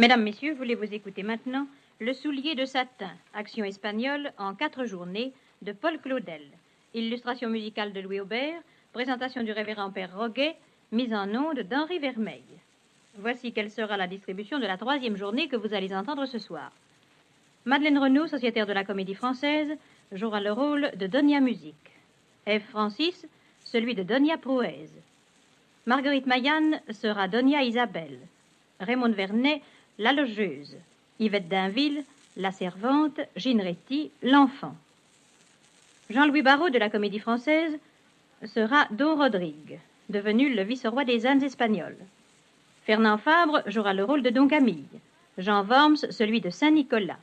Mesdames, Messieurs, voulez-vous écouter maintenant Le soulier de satin, action espagnole en 4 journées de Paul Claudel. Illustration musicale de Louis Aubert, présentation du révérend Père Roguet, mise en onde d'Henri Vermeil. Voici quelle sera la distribution de la 3e journée que vous allez entendre ce soir. Madeleine Renaud, sociétaire de la Comédie Française, jouera le rôle de Donia Musique. Ève Francis, celui de Donia Prouez. Marguerite Maillan sera Donia Isabelle. Raymond Vernet, la logeuse. Yvette Dainville, la servante. Gineretti, l'enfant. Jean-Louis Barrault de la Comédie Française sera Don Rodrigue, devenu le vice-roi des Indes espagnoles. Fernand Fabre jouera le rôle de Don Camille. Jean Worms, celui de Saint-Nicolas.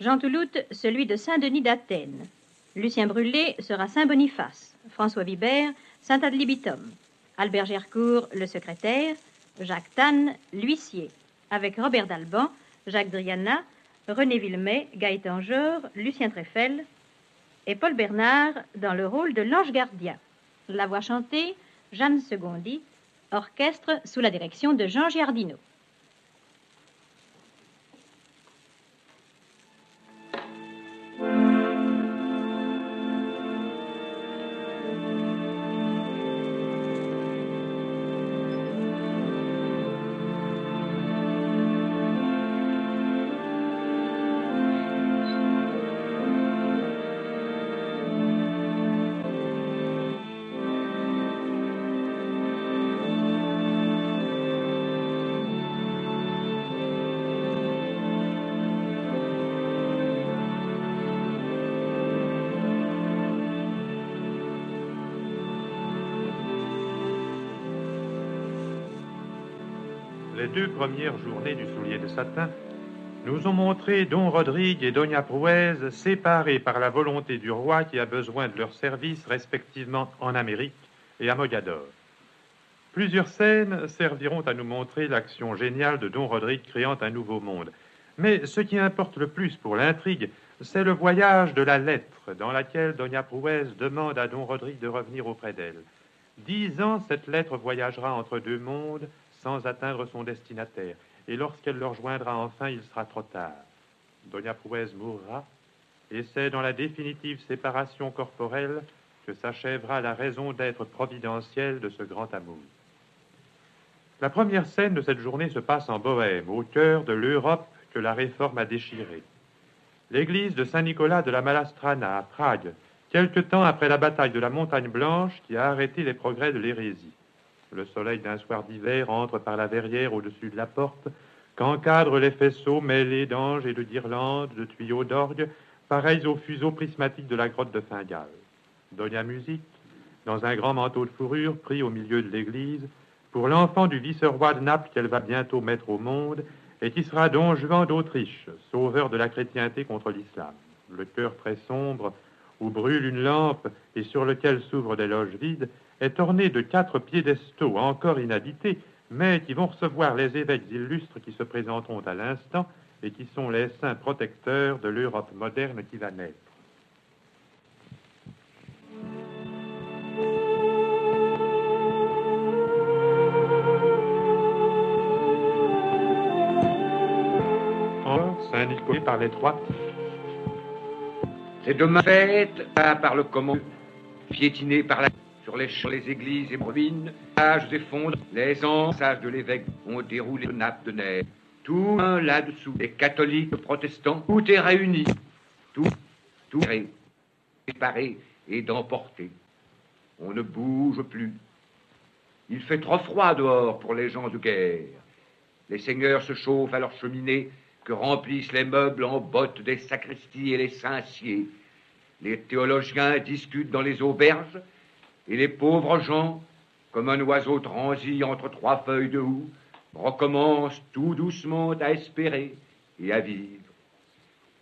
Jean Touloute, celui de Saint-Denis d'Athènes. Lucien Brulé sera Saint-Boniface. François Vibert, Saint-Ad-Libitum. Albert Gercourt, le secrétaire. Jacques Tanne, l'huissier. Avec Robert d'Alban, Jacques Driana, René Villemay, Gaëtan Jor, Lucien Treffel et Paul Bernard dans le rôle de l'ange gardien. La voix chantée, Jeanne Segondi, orchestre sous la direction de Jean Giardino. Les 2 premières journées du soulier de satin nous ont montré Don Rodrigue et Donia Prouez séparés par la volonté du roi qui a besoin de leurs services respectivement en Amérique et à Mogador. Plusieurs scènes serviront à nous montrer l'action géniale de Don Rodrigue créant un nouveau monde. Mais ce qui importe le plus pour l'intrigue, c'est le voyage de la lettre dans laquelle Donia Prouez demande à Don Rodrigue de revenir auprès d'elle. 10 ans, cette lettre voyagera entre 2 mondes sans atteindre son destinataire. Et lorsqu'elle le rejoindra enfin, il sera trop tard. Donia Prouez mourra, et c'est dans la définitive séparation corporelle que s'achèvera la raison d'être providentielle de ce grand amour. La première scène de cette journée se passe en Bohême, au cœur de l'Europe que la Réforme a déchirée. L'église de Saint-Nicolas de la Malastrana, à Prague, quelque temps après la bataille de la Montagne Blanche qui a arrêté les progrès de l'hérésie. Le soleil d'un soir d'hiver entre par la verrière au-dessus de la porte, qu'encadrent les faisceaux mêlés d'anges et de guirlandes, de tuyaux d'orgue, pareils aux fuseaux prismatiques de la grotte de Fingal. Donia Musique, dans un grand manteau de fourrure pris au milieu de l'église, pour l'enfant du vice-roi de Naples qu'elle va bientôt mettre au monde, et qui sera Don Juan d'Autriche, sauveur de la chrétienté contre l'islam. Le cœur très sombre, où brûle une lampe et sur lequel s'ouvrent des loges vides, est orné de 4 piédestaux encore inhabités, mais qui vont recevoir les évêques illustres qui se présenteront à l'instant et qui sont les saints protecteurs de l'Europe moderne qui va naître. Saint-Nicolas par les 3. C'est demain fête par le commun, piétiné par la sur les églises et ruines, sages effondrent, les sages de l'évêque ont déroulé de nappes de neige. Tout là-dessous, les catholiques, les protestants, tout est réuni, tout est séparé et d'emporté. On ne bouge plus. Il fait trop froid dehors pour les gens de guerre. Les seigneurs se chauffent à leur cheminée que remplissent les meubles en bottes des sacristies et les Saint-Ciers. Les théologiens discutent dans les auberges, et les pauvres gens, comme un oiseau transi entre 3 feuilles de houx, recommencent tout doucement à espérer et à vivre.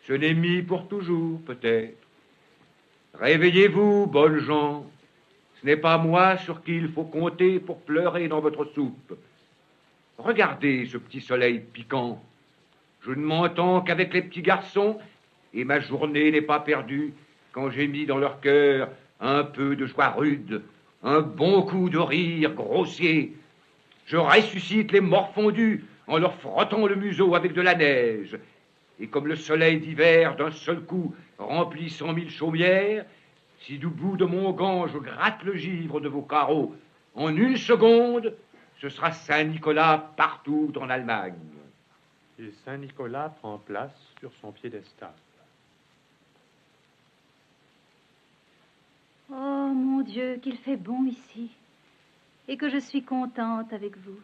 Ce n'est mis pour toujours, peut-être. Réveillez-vous, bonnes gens. Ce n'est pas moi sur qui il faut compter pour pleurer dans votre soupe. Regardez ce petit soleil piquant. Je ne m'entends qu'avec les petits garçons, et ma journée n'est pas perdue quand j'ai mis dans leur cœur un peu de joie rude, un bon coup de rire grossier. Je ressuscite les morts fondus en leur frottant le museau avec de la neige. Et comme le soleil d'hiver, d'un seul coup, remplit 100 000 chaumières, si du bout de mon gant je gratte le givre de vos carreaux, en une seconde, ce sera Saint-Nicolas partout en Allemagne. Et Saint-Nicolas prend place sur son piédestal. Oh, mon Dieu, qu'il fait bon ici, et que je suis contente avec vous.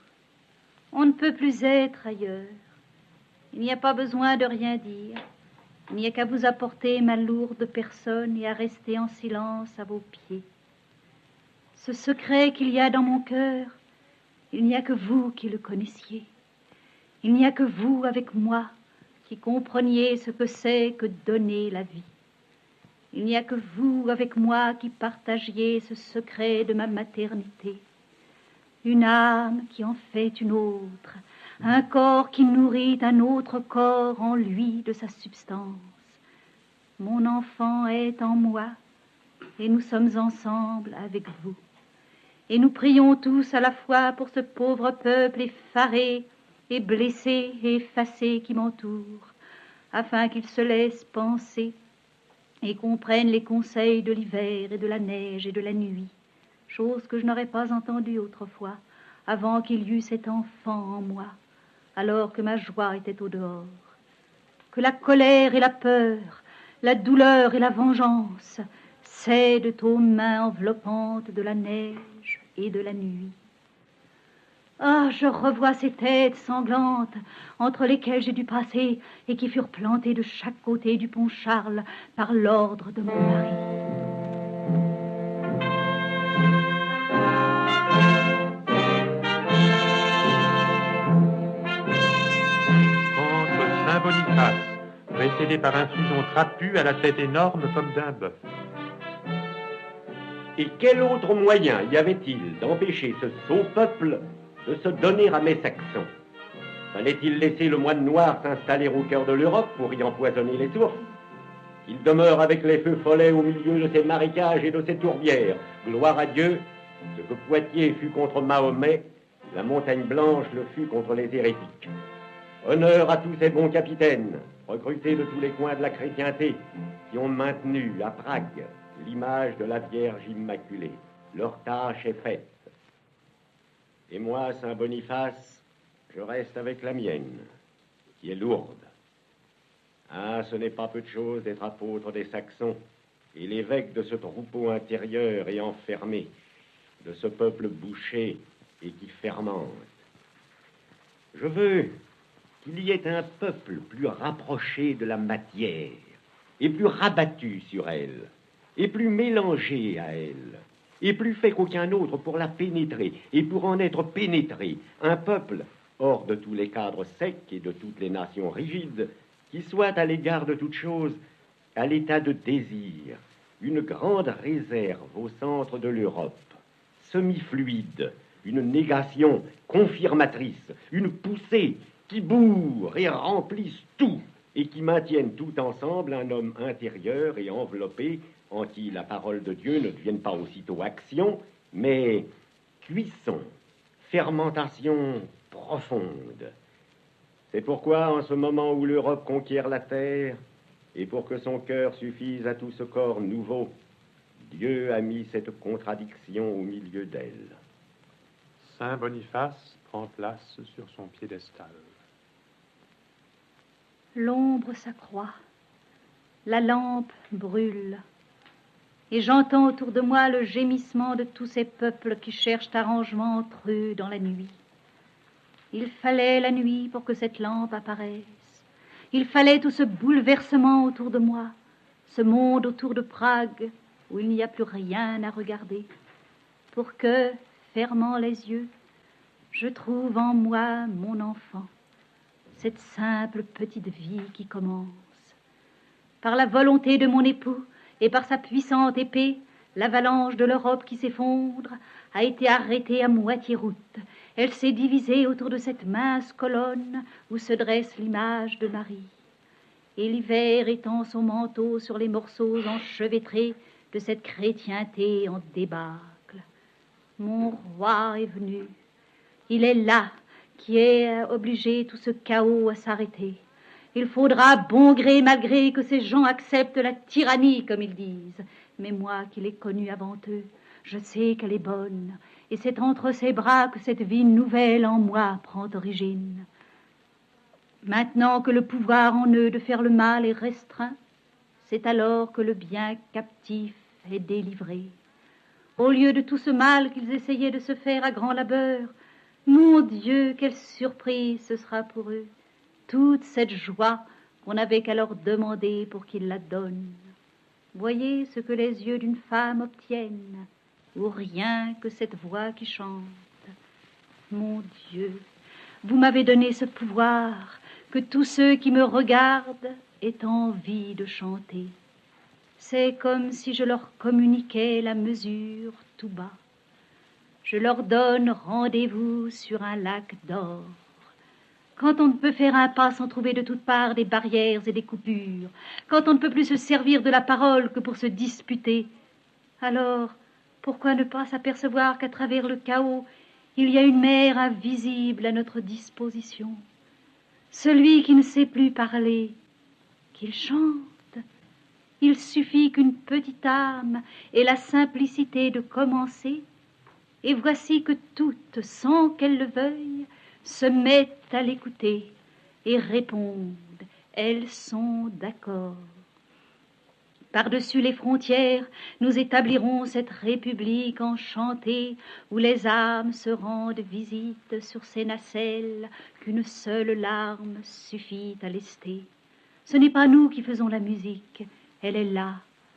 On ne peut plus être ailleurs. Il n'y a pas besoin de rien dire. Il n'y a qu'à vous apporter ma lourde personne et à rester en silence à vos pieds. Ce secret qu'il y a dans mon cœur, il n'y a que vous qui le connaissiez. Il n'y a que vous avec moi qui compreniez ce que c'est que donner la vie. Il n'y a que vous avec moi qui partagiez ce secret de ma maternité. Une âme qui en fait une autre, un corps qui nourrit un autre corps en lui de sa substance. Mon enfant est en moi et nous sommes ensemble avec vous. Et nous prions tous à la fois pour ce pauvre peuple effaré et blessé et effacé qui m'entoure, afin qu'il se laisse penser et comprenne les conseils de l'hiver et de la neige et de la nuit, chose que je n'aurais pas entendue autrefois, avant qu'il y eût cet enfant en moi, alors que ma joie était au dehors. Que la colère et la peur, la douleur et la vengeance cèdent aux mains enveloppantes de la neige et de la nuit. Ah, je revois ces têtes sanglantes entre lesquelles j'ai dû passer et qui furent plantées de chaque côté du pont Charles par l'ordre de mon mari. Entre Saint-Boniface, précédé par un fuson trapu à la tête énorme comme d'un bœuf. Et quel autre moyen y avait-il d'empêcher ce sot peuple de se donner à mes Saxons? Fallait-il laisser le moine noir s'installer au cœur de l'Europe pour y empoisonner les sources? Il demeure avec les feux follets au milieu de ces marécages et de ces tourbières. Gloire à Dieu, ce que Poitiers fut contre Mahomet, la montagne blanche le fut contre les hérétiques. Honneur à tous ces bons capitaines, recrutés de tous les coins de la chrétienté, qui ont maintenu à Prague l'image de la Vierge Immaculée. Leur tâche est faite. Et moi, Saint Boniface, je reste avec la mienne, qui est lourde. Ah, ce n'est pas peu de chose d'être apôtre des Saxons et l'évêque de ce troupeau intérieur et enfermé, de ce peuple bouché et qui fermente. Je veux qu'il y ait un peuple plus rapproché de la matière et plus rabattu sur elle, et plus mélangé à elle, et plus fait qu'aucun autre pour la pénétrer, et pour en être pénétré, un peuple hors de tous les cadres secs et de toutes les nations rigides, qui soit à l'égard de toute chose à l'état de désir, une grande réserve au centre de l'Europe, semi-fluide, une négation confirmatrice, une poussée qui bourre et remplisse tout, et qui maintiennent tout ensemble un homme intérieur et enveloppé, en qui la parole de Dieu ne devienne pas aussitôt action, mais cuisson, fermentation profonde. C'est pourquoi, en ce moment où l'Europe conquiert la terre, et pour que son cœur suffise à tout ce corps nouveau, Dieu a mis cette contradiction au milieu d'elle. Saint Boniface prend place sur son piédestal. L'ombre s'accroît, la lampe brûle, et j'entends autour de moi le gémissement de tous ces peuples qui cherchent arrangement entre eux dans la nuit. Il fallait la nuit pour que cette lampe apparaisse. Il fallait tout ce bouleversement autour de moi, ce monde autour de Prague où il n'y a plus rien à regarder, pour que, fermant les yeux, je trouve en moi mon enfant, cette simple petite vie qui commence. Par la volonté de mon époux et par sa puissante épée, l'avalanche de l'Europe qui s'effondre a été arrêtée à moitié route. Elle s'est divisée autour de cette mince colonne où se dresse l'image de Marie. Et l'hiver étend son manteau sur les morceaux enchevêtrés de cette chrétienté en débâcle. Mon roi est venu. Il est là, qui ait obligé tout ce chaos à s'arrêter. Il faudra, bon gré mal gré, que ces gens acceptent la tyrannie, comme ils disent. Mais moi qui l'ai connue avant eux, je sais qu'elle est bonne, et c'est entre ses bras que cette vie nouvelle en moi prend origine. Maintenant que le pouvoir en eux de faire le mal est restreint, c'est alors que le bien captif est délivré. Au lieu de tout ce mal qu'ils essayaient de se faire à grand labeur, mon Dieu, quelle surprise ce sera pour eux, toute cette joie qu'on n'avait qu'à leur demander pour qu'ils la donnent. Voyez ce que les yeux d'une femme obtiennent, ou rien que cette voix qui chante. Mon Dieu, vous m'avez donné ce pouvoir, que tous ceux qui me regardent aient envie de chanter. C'est comme si je leur communiquais la mesure tout bas. Je leur donne rendez-vous sur un lac d'or. Quand on ne peut faire un pas sans trouver de toutes parts des barrières et des coupures, quand on ne peut plus se servir de la parole que pour se disputer, alors pourquoi ne pas s'apercevoir qu'à travers le chaos, il y a une mer invisible à notre disposition? Celui qui ne sait plus parler, qu'il chante. Il suffit qu'une petite âme ait la simplicité de commencer, et voici que toutes, sans qu'elles le veuillent, se mettent à l'écouter et répondent. Elles sont d'accord. Par-dessus les frontières, nous établirons cette république enchantée où les âmes se rendent visite sur ces nacelles qu'une seule larme suffit à lester. Ce n'est pas nous qui faisons la musique, elle est là,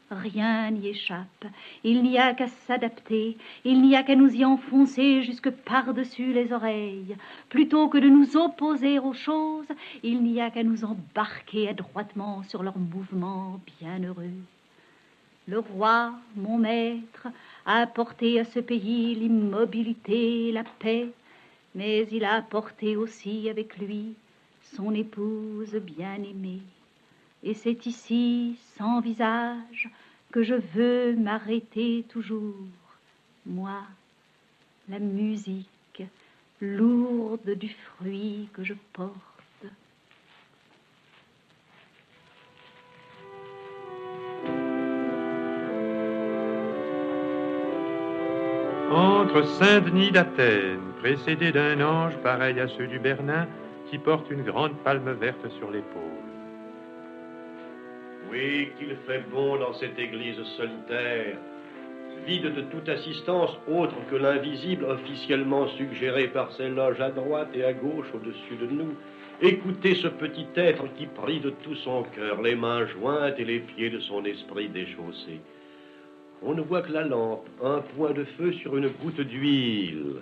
rien n'y échappe. Il n'y a qu'à s'adapter, il n'y a qu'à nous y enfoncer jusque par-dessus les oreilles. Plutôt que de nous opposer aux choses, il n'y a qu'à nous embarquer adroitement sur leurs mouvements bienheureux. Le roi, mon maître, a apporté à ce pays l'immobilité, la paix, mais il a apporté aussi avec lui son épouse bien-aimée. Et c'est ici, sans visage, que je veux m'arrêter toujours. Moi, la musique, lourde du fruit que je porte. Entre Saint-Denis d'Athènes, précédé d'un ange pareil à ceux du Bernin, qui porte une grande palme verte sur l'épaule. Oui, qu'il fait bon dans cette église solitaire, vide de toute assistance autre que l'invisible officiellement suggéré par ces loges à droite et à gauche au-dessus de nous. Écoutez ce petit être qui prie de tout son cœur, les mains jointes et les pieds de son esprit déchaussés. On ne voit que la lampe, un point de feu sur une goutte d'huile.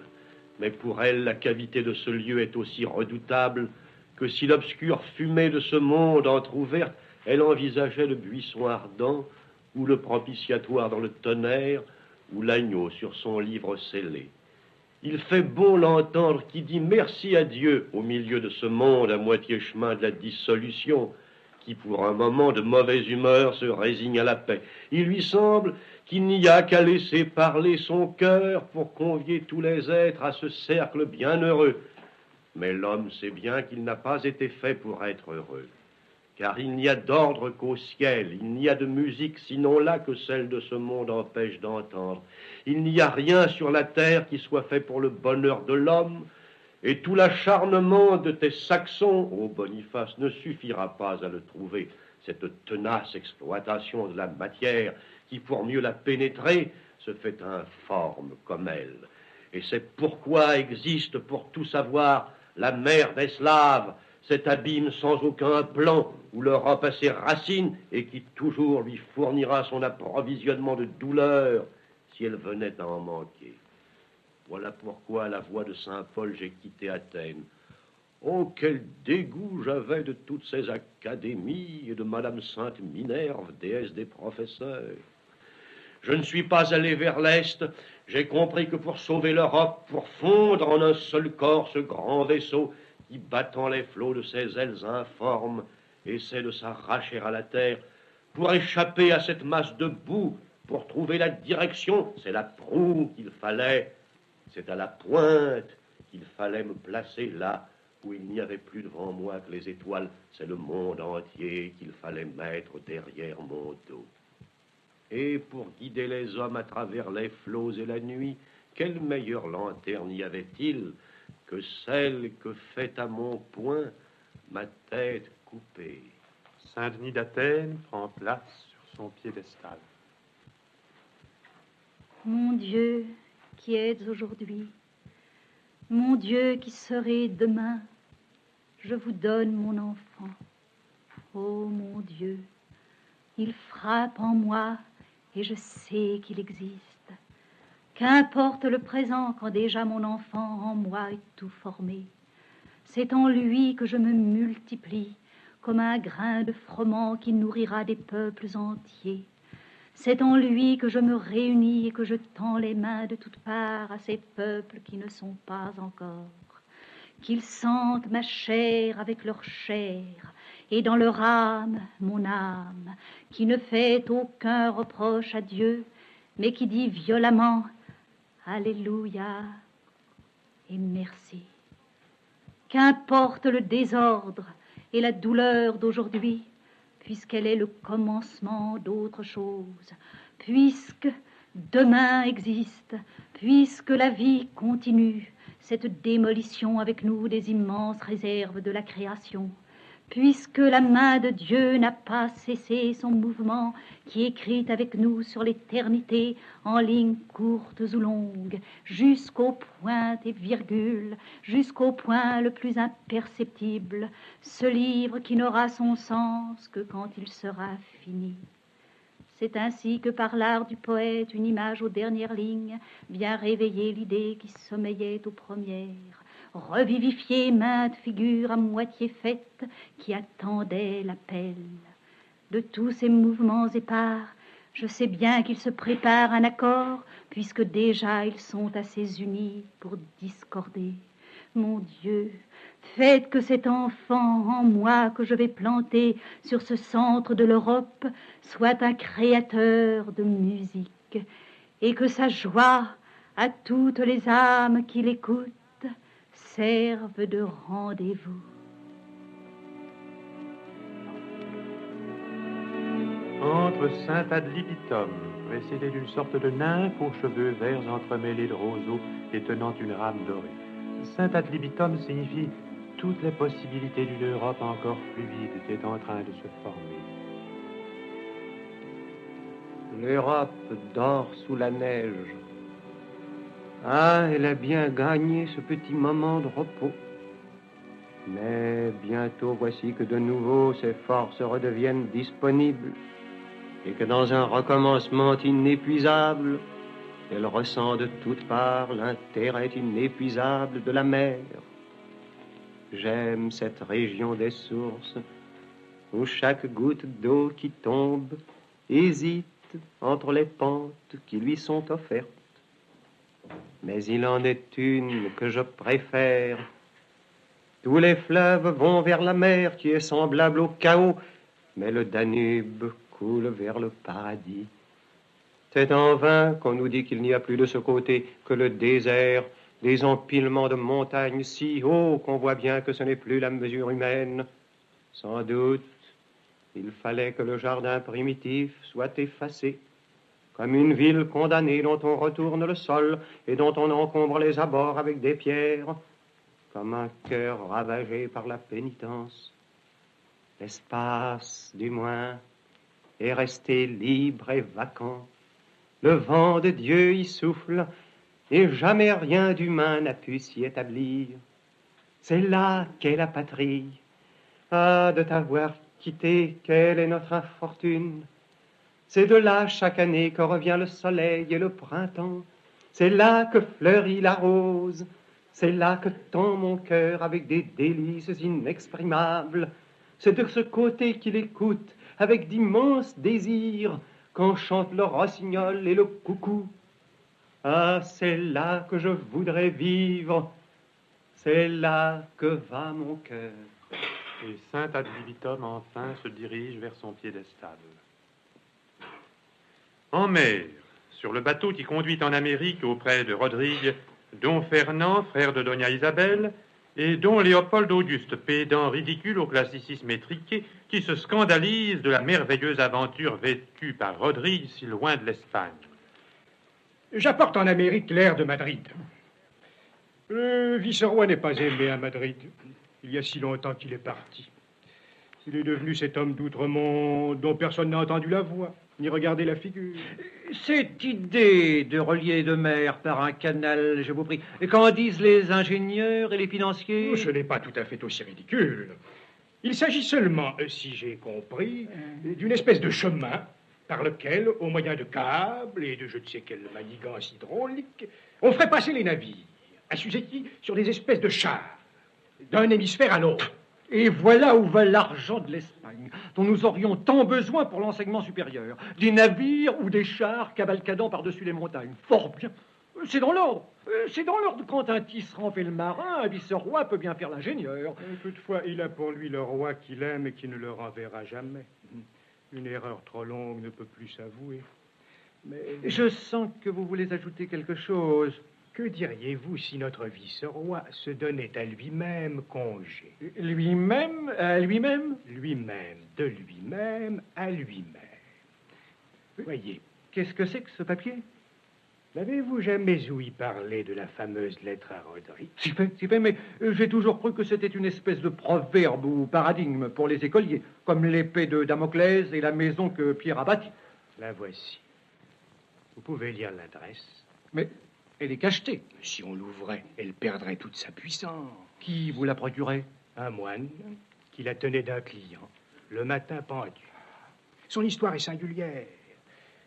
Mais pour elle, la cavité de ce lieu est aussi redoutable que si l'obscure fumée de ce monde entr'ouverte, elle envisageait le buisson ardent, ou le propitiatoire dans le tonnerre, ou l'agneau sur son livre scellé. Il fait bon l'entendre qui dit merci à Dieu au milieu de ce monde à moitié chemin de la dissolution, qui pour un moment de mauvaise humeur se résigne à la paix. Il lui semble qu'il n'y a qu'à laisser parler son cœur pour convier tous les êtres à ce cercle bienheureux. Mais l'homme sait bien qu'il n'a pas été fait pour être heureux. Car il n'y a d'ordre qu'au ciel, il n'y a de musique sinon là que celle de ce monde empêche d'entendre. Il n'y a rien sur la terre qui soit fait pour le bonheur de l'homme, et tout l'acharnement de tes Saxons, ô Boniface, ne suffira pas à le trouver, cette tenace exploitation de la matière qui, pour mieux la pénétrer, se fait informe comme elle. Et c'est pourquoi existe, pour tout savoir, la mer des Slaves, cet abîme sans aucun plan où l'Europe a ses racines et qui toujours lui fournira son approvisionnement de douleur si elle venait à en manquer. Voilà pourquoi à la voix de saint Paul j'ai quitté Athènes. Oh, quel dégoût j'avais de toutes ces académies et de Madame Sainte Minerve, déesse des professeurs. Je ne suis pas allé vers l'Est, j'ai compris que pour sauver l'Europe, pour fondre en un seul corps ce grand vaisseau qui, battant les flots de ses ailes informes, essaie de s'arracher à la terre, pour échapper à cette masse de boue, pour trouver la direction, c'est la proue qu'il fallait, c'est à la pointe Il fallait me placer là où il n'y avait plus devant moi que les étoiles. C'est le monde entier qu'il fallait mettre derrière mon dos. Et pour guider les hommes à travers les flots et la nuit, quelle meilleure lanterne y avait-il que celle que fait à mon poing ma tête coupée? Saint-Denis d'Athènes prend place sur son piédestal. Mon Dieu qui êtes aujourd'hui, mon Dieu qui serez demain, je vous donne mon enfant. Oh mon Dieu, il frappe en moi et je sais qu'il existe. Qu'importe le présent quand déjà mon enfant en moi est tout formé. C'est en lui que je me multiplie comme un grain de froment qui nourrira des peuples entiers. C'est en lui que je me réunis et que je tends les mains de toutes parts à ces peuples qui ne sont pas encore. Qu'ils sentent ma chair avec leur chair, et dans leur âme, mon âme, qui ne fait aucun reproche à Dieu, mais qui dit violemment « Alléluia » et « Merci ». Qu'importe le désordre et la douleur d'aujourd'hui, puisqu'elle est le commencement d'autre chose, puisque demain existe, puisque la vie continue, cette démolition avec nous des immenses réserves de la création, puisque la main de Dieu n'a pas cessé son mouvement qui écrit avec nous sur l'éternité en lignes courtes ou longues, jusqu'aux pointes et virgules, jusqu'au point le plus imperceptible, ce livre qui n'aura son sens que quand il sera fini. C'est ainsi que par l'art du poète, une image aux dernières lignes vient réveiller l'idée qui sommeillait aux premières, revivifier maintes figures à moitié faites qui attendaient l'appel. De tous ces mouvements épars, je sais bien qu'ils se préparent un accord, puisque déjà ils sont assez unis pour discorder. Mon Dieu, faites que cet enfant en moi que je vais planter sur ce centre de l'Europe soit un créateur de musique, et que sa joie à toutes les âmes qui l'écoutent serve de rendez-vous. Entre Saint ad libitum, précédé d'une sorte de nymphe aux cheveux verts entremêlés de roseaux et tenant une rame dorée. Saint ad libitum signifie toutes les possibilités d'une Europe encore fluide qui est en train de se former. L'Europe dort sous la neige. Ah, elle a bien gagné ce petit moment de repos. Mais bientôt voici que de nouveau ses forces redeviennent disponibles et que dans un recommencement inépuisable, elle ressent de toutes parts l'intérêt inépuisable de la mer. J'aime cette région des sources où chaque goutte d'eau qui tombe hésite entre les pentes qui lui sont offertes. Mais il en est une que je préfère. Tous les fleuves vont vers la mer qui est semblable au chaos, mais le Danube coule vers le paradis. C'est en vain qu'on nous dit qu'il n'y a plus de ce côté que le désert, des empilements de montagnes si hauts qu'on voit bien que ce n'est plus la mesure humaine. Sans doute, il fallait que le jardin primitif soit effacé, comme une ville condamnée dont on retourne le sol et dont on encombre les abords avec des pierres, comme un cœur ravagé par la pénitence. L'espace, du moins, est resté libre et vacant. Le vent de Dieu y souffle, et jamais rien d'humain n'a pu s'y établir. C'est là qu'est la patrie. Ah, de t'avoir quitté, quelle est notre infortune. C'est de là chaque année que revient le soleil et le printemps. C'est là que fleurit la rose. C'est là que tend mon cœur avec des délices inexprimables. C'est de ce côté qu'il écoute avec d'immenses désirs quand chante le rossignol et le coucou. Ah, c'est là que je voudrais vivre. C'est là que va mon cœur. Et Saint ad libitum enfin se dirige vers son piédestal. En mer, sur le bateau qui conduit en Amérique auprès de Rodrigue, don Fernand, frère de Doña Isabelle, et don Léopold Auguste, pédant ridicule au classicisme étriqué, qui se scandalise de la merveilleuse aventure vécue par Rodrigue si loin de l'Espagne. J'apporte en Amérique l'air de Madrid. Le vice-roi n'est pas aimé à Madrid. Il y a si longtemps qu'il est parti. Il est devenu cet homme d'outre-monde dont personne n'a entendu la voix, ni regardé la figure. Cette idée de relier deux mers par un canal, je vous prie, qu'en disent les ingénieurs et les financiers? Oh, ce n'est pas tout à fait aussi ridicule. Il s'agit seulement, si j'ai compris, d'une espèce de chemin par lequel, au moyen de câbles et de je ne sais quelle manigance hydraulique, on ferait passer les navires, assujettis sur des espèces de chars, d'un hémisphère à l'autre. Et voilà où va l'argent de l'Espagne, dont nous aurions tant besoin pour l'enseignement supérieur. Des navires ou des chars cavalcadant par-dessus les montagnes. Fort bien. C'est dans l'ordre. C'est dans l'ordre. Quand un tisserand fait le marin, un vice-roi peut bien faire l'ingénieur. Toutefois, il a pour lui le roi qu'il aime et qui ne le renverra jamais. Une erreur trop longue ne peut plus s'avouer. Mais je sens que vous voulez ajouter quelque chose. Que diriez-vous si notre vice-roi se donnait à lui-même congé? Lui-même? À lui-même? Lui-même, de lui-même à lui-même. Voyez. Qu'est-ce que c'est que ce papier? N'avez-vous jamais ouï parler de la fameuse lettre à Rodrigue? Si fait, mais j'ai toujours cru que c'était une espèce de proverbe ou paradigme pour les écoliers, comme l'épée de Damoclès et la maison que Pierre a bâtie. La voici. Vous pouvez lire l'adresse. Mais elle est cachetée. Si on l'ouvrait, elle perdrait toute sa puissance. Qui vous la procurait? Un moine qui la tenait d'un client, le matin pendu. Son histoire est singulière.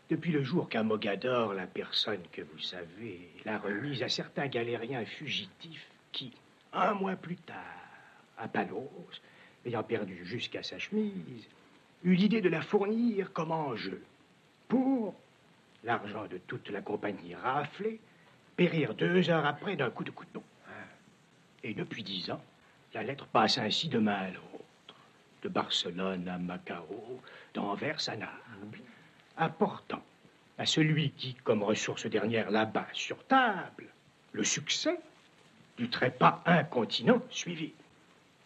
Depuis le jour qu'à Mogador, la personne que vous savez l'a remise à certains galériens fugitifs qui, un mois plus tard, à Palos, ayant perdu jusqu'à sa chemise, eut l'idée de la fournir comme enjeu pour l'argent de toute la compagnie raflé, périr 2 heures après d'un coup de couteau. Et depuis 10 ans, la lettre passe ainsi de main à l'autre, de Barcelone à Macao, d'Anvers à Naples, apportant à celui qui, comme ressource dernière là-bas sur table, le succès du trépas incontinent suivi.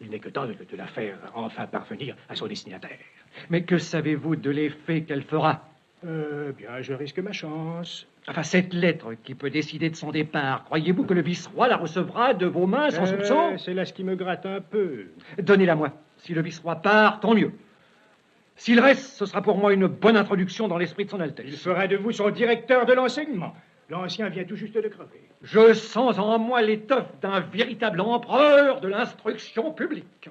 Il n'est que temps de la faire enfin parvenir à son destinataire. Mais que savez-vous de l'effet qu'elle fera? Bien, je risque ma chance. Enfin, cette lettre qui peut décider de son départ, croyez-vous que le vice-roi la recevra de vos mains sans soupçon? C'est là ce qui me gratte un peu. Donnez-la-moi. Si le vice-roi part, tant mieux. S'il reste, ce sera pour moi une bonne introduction dans l'esprit de son Altesse. Il fera de vous son directeur de l'enseignement. L'ancien vient tout juste de crever. Je sens en moi l'étoffe d'un véritable empereur de l'instruction publique.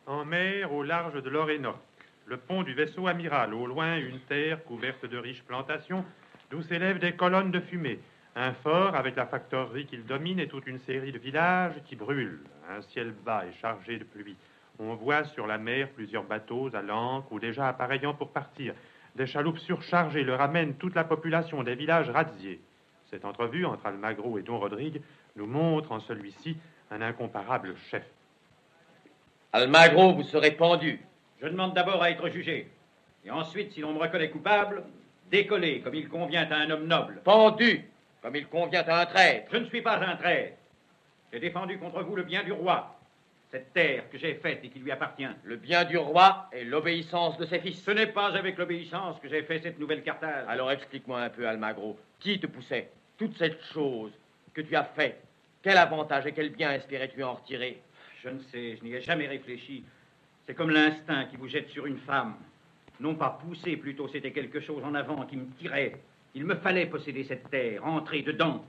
En mer, au large de l'Orénoque, le pont du vaisseau amiral, au loin une terre couverte de riches plantations, d'où s'élèvent des colonnes de fumée, un fort avec la factorerie qu'il domine et toute une série de villages qui brûlent, un ciel bas et chargé de pluie. On voit sur la mer plusieurs bateaux à l'ancre ou déjà appareillant pour partir. Des chaloupes surchargées leur amènent toute la population des villages razziés. Cette entrevue entre Almagro et Don Rodrigue nous montre en celui-ci un incomparable chef. Almagro, vous serez pendu. Je demande d'abord à être jugé. Et ensuite, si l'on me reconnaît coupable, décoller comme il convient à un homme noble. Pendu comme il convient à un traître. Je ne suis pas un traître. J'ai défendu contre vous le bien du roi. Cette terre que j'ai faite et qui lui appartient. Le bien du roi et l'obéissance de ses fils. Ce n'est pas avec l'obéissance que j'ai fait cette nouvelle Carthage. Alors explique-moi un peu, Almagro. Qui te poussait? Toute cette chose que tu as faite, quel avantage et quel bien espérais-tu en retirer? Je ne sais, je n'y ai jamais réfléchi. C'est comme l'instinct qui vous jette sur une femme. Non pas pousser, plutôt c'était quelque chose en avant qui me tirait. Il me fallait posséder cette terre, entrer dedans.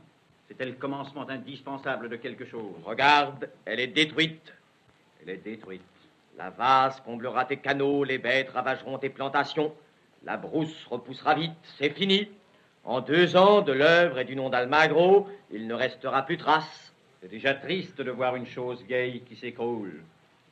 C'était le commencement indispensable de quelque chose. Regarde, elle est détruite. Elle est détruite. La vase comblera tes canaux, les bêtes ravageront tes plantations. La brousse repoussera vite, c'est fini. En 2 ans, de l'œuvre et du nom d'Almagro, il ne restera plus trace. C'est déjà triste de voir une chose vieille qui s'écroule.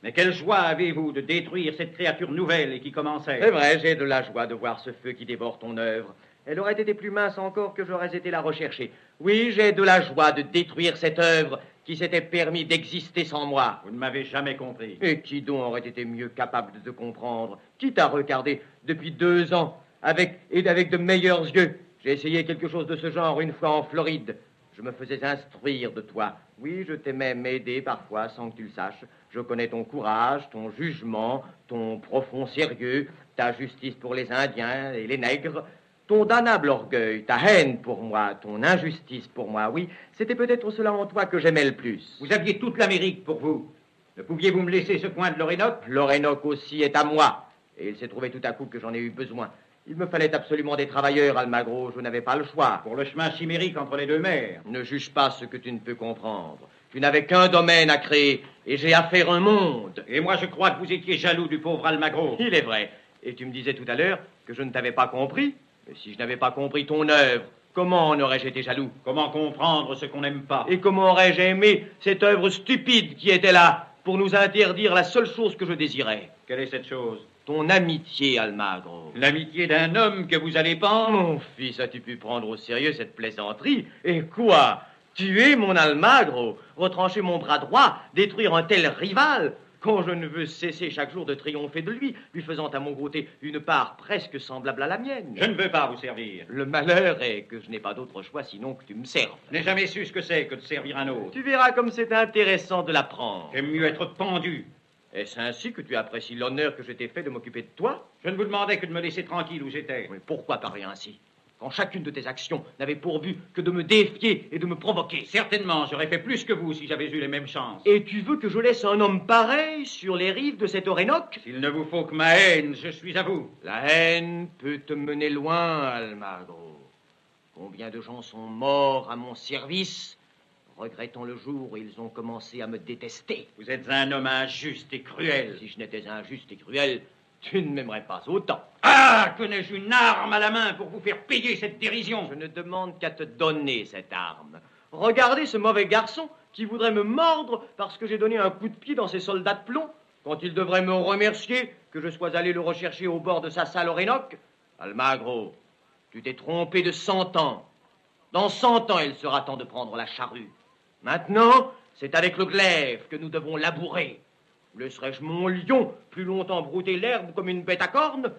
Mais quelle joie avez-vous de détruire cette créature nouvelle et qui commençait? C'est vrai, j'ai de la joie de voir ce feu qui dévore ton œuvre. Elle aurait été plus mince encore que j'aurais été la rechercher. Oui, j'ai de la joie de détruire cette œuvre qui s'était permis d'exister sans moi. Vous ne m'avez jamais compris. Et qui donc aurait été mieux capable de te comprendre? Qui t'a regardé depuis 2 ans avec de meilleurs yeux? J'ai essayé quelque chose de ce genre une fois en Floride. Je me faisais instruire de toi. Oui, je t'aimais m'aider parfois sans que tu le saches. Je connais ton courage, ton jugement, ton profond sérieux, ta justice pour les Indiens et les nègres, ton damnable orgueil, ta haine pour moi, ton injustice pour moi. Oui, c'était peut-être cela en toi que j'aimais le plus. Vous aviez toute l'Amérique pour vous. Ne pouviez-vous me laisser ce coin de l'Orénoque? L'Orénoque aussi est à moi. Et il s'est trouvé tout à coup que j'en ai eu besoin. Il me fallait absolument des travailleurs, Almagro. Je n'avais pas le choix. Pour le chemin chimérique entre les deux mers. Ne juge pas ce que tu ne peux comprendre. Tu n'avais qu'un domaine à créer, et j'ai à faire un monde. Et moi, je crois que vous étiez jaloux du pauvre Almagro. Il est vrai. Et tu me disais tout à l'heure que je ne t'avais pas compris. Mais si je n'avais pas compris ton œuvre, comment en aurais-je été jaloux? Comment comprendre ce qu'on n'aime pas? Et comment aurais-je aimé cette œuvre stupide qui était là pour nous interdire la seule chose que je désirais? Quelle est cette chose? Ton amitié, Almagro. L'amitié d'un homme que vous allez pendre? Mon fils, as-tu pu prendre au sérieux cette plaisanterie? Et quoi? Tuer mon Almagro, retrancher mon bras droit, détruire un tel rival, quand je ne veux cesser chaque jour de triompher de lui, lui faisant à mon côté une part presque semblable à la mienne. Je ne veux pas vous servir. Le malheur est que je n'ai pas d'autre choix sinon que tu me serves. Je n'ai jamais su ce que c'est que de servir un autre. Tu verras comme c'est intéressant de l'apprendre. J'aime mieux être pendu. Est-ce ainsi que tu apprécies l'honneur que je t'ai fait de m'occuper de toi? Je ne vous demandais que de me laisser tranquille où j'étais. Mais pourquoi parler ainsi? Quand chacune de tes actions n'avait pour but que de me défier et de me provoquer. Certainement, j'aurais fait plus que vous si j'avais eu les mêmes chances. Et tu veux que je laisse un homme pareil sur les rives de cet Orénoque? S'il ne vous faut que ma haine, je suis à vous. La haine peut te mener loin, Almagro. Combien de gens sont morts à mon service, regrettant le jour où ils ont commencé à me détester. Vous êtes un homme injuste et cruel. Si je n'étais injuste et cruel, tu ne m'aimerais pas autant. Ah, que n'ai-je une arme à la main pour vous faire payer cette dérision? Je ne demande qu'à te donner cette arme. Regardez ce mauvais garçon qui voudrait me mordre parce que j'ai donné un coup de pied dans ses soldats de plomb, quand il devrait me remercier que je sois allé le rechercher au bord de sa salle Orénoque. Almagro, tu t'es trompé de 100 ans. Dans 100 ans, il sera temps de prendre la charrue. Maintenant, c'est avec le glaive que nous devons labourer. Laisserai-je mon lion plus longtemps brouter l'herbe comme une bête à cornes?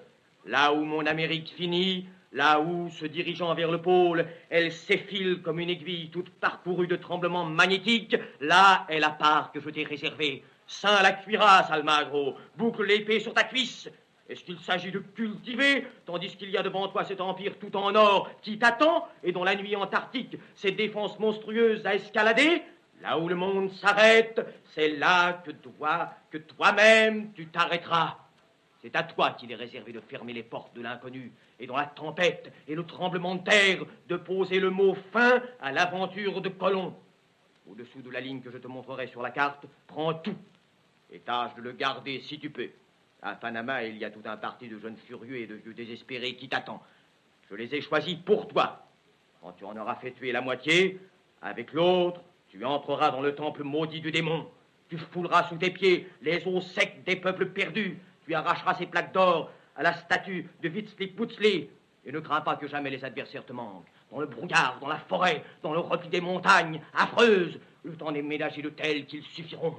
Là où mon Amérique finit, là où, se dirigeant vers le pôle, elle s'effile comme une aiguille toute parcourue de tremblements magnétiques, là est la part que je t'ai réservée. Ceins la cuirasse, Almagro, boucle l'épée sur ta cuisse. Est-ce qu'il s'agit de cultiver, tandis qu'il y a devant toi cet empire tout en or qui t'attend, et dont la nuit antarctique, ces défenses monstrueuses à escalader? Là où le monde s'arrête, c'est là que toi-même, tu t'arrêteras. C'est à toi qu'il est réservé de fermer les portes de l'inconnu, et dans la tempête et le tremblement de terre, de poser le mot fin à l'aventure de Colomb. Au-dessous de la ligne que je te montrerai sur la carte, prends tout, et tâche de le garder si tu peux. À Panama, il y a tout un parti de jeunes furieux et de vieux désespérés qui t'attend. Je les ai choisis pour toi. Quand tu en auras fait tuer la moitié, avec l'autre, tu entreras dans le temple maudit du démon. Tu fouleras sous tes pieds les os secs des peuples perdus. Tu arracheras ces plaques d'or à la statue de Huitzilopochtli. Et ne crains pas que jamais les adversaires te manquent. Dans le brouillard, dans la forêt, dans le repli des montagnes affreuses, le temps est ménagé de tels qu'ils suffiront.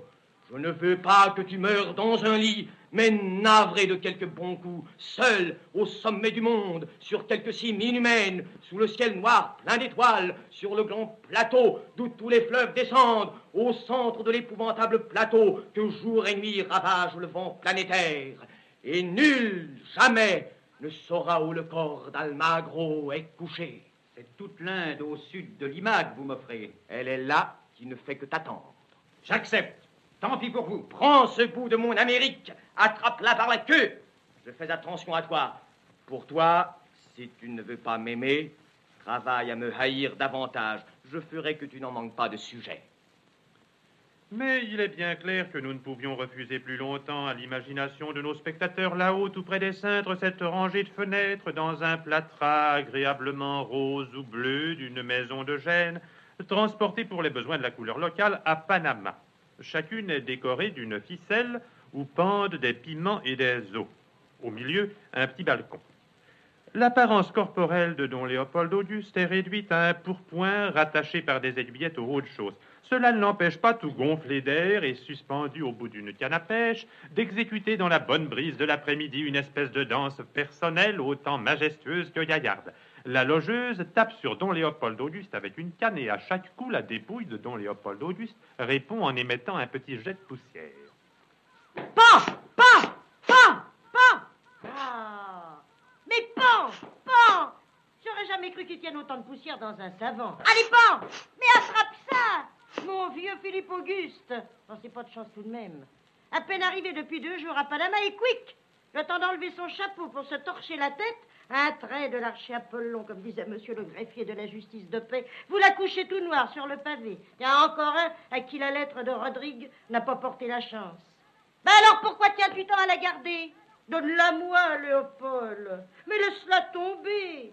Je ne veux pas que tu meures dans un lit, mais navré de quelques bons coups, seul, au sommet du monde, sur quelques cimes inhumaines, sous le ciel noir plein d'étoiles, sur le grand plateau d'où tous les fleuves descendent, au centre de l'épouvantable plateau que jour et nuit ravage le vent planétaire. Et nul, jamais, ne saura où le corps d'Almagro est couché. C'est toute l'Inde au sud de Lima que vous m'offrez. Elle est là qui ne fait que t'attendre. J'accepte. Tant pis pour vous. Prends ce bout de mon Amérique, attrape-la par la queue. Je fais attention à toi. Pour toi, si tu ne veux pas m'aimer, travaille à me haïr davantage. Je ferai que tu n'en manques pas de sujet. Mais il est bien clair que nous ne pouvions refuser plus longtemps à l'imagination de nos spectateurs là-haut, tout près des cintres, cette rangée de fenêtres dans un plâtras agréablement rose ou bleu d'une maison de Gênes, transportée pour les besoins de la couleur locale à Panama. Chacune est décorée d'une ficelle où pendent des piments et des os. Au milieu, un petit balcon. L'apparence corporelle de Don Léopold Auguste est réduite à un pourpoint rattaché par des aiguillettes au rez-de-chausse. Cela ne l'empêche pas, tout gonflé d'air et suspendu au bout d'une canne à pêche, d'exécuter dans la bonne brise de l'après-midi une espèce de danse personnelle autant majestueuse que gaillarde. La logeuse tape sur don Léopold Auguste avec une canne et à chaque coup, la dépouille de don Léopold Auguste répond en émettant un petit jet de poussière. Pan! Pan! Pan! Pan! Ah! Mais pan! Pan! J'aurais jamais cru qu'il tienne autant de poussière dans un savon. Allez, pan! Mais attrape ça! Mon vieux Philippe Auguste! Non, c'est pas de chance tout de même. À peine arrivé depuis 2 jours à Panama et quick! Le temps d'enlever son chapeau pour se torcher la tête, un trait de l'archer Apollon, comme disait monsieur le greffier de la justice de paix. Vous la couchez tout noir sur le pavé. Il y en a encore un à qui la lettre de Rodrigue n'a pas porté la chance. Ben alors pourquoi tiens-tu tant à la garder? Donne-la-moi, Léopold. Mais laisse-la tomber.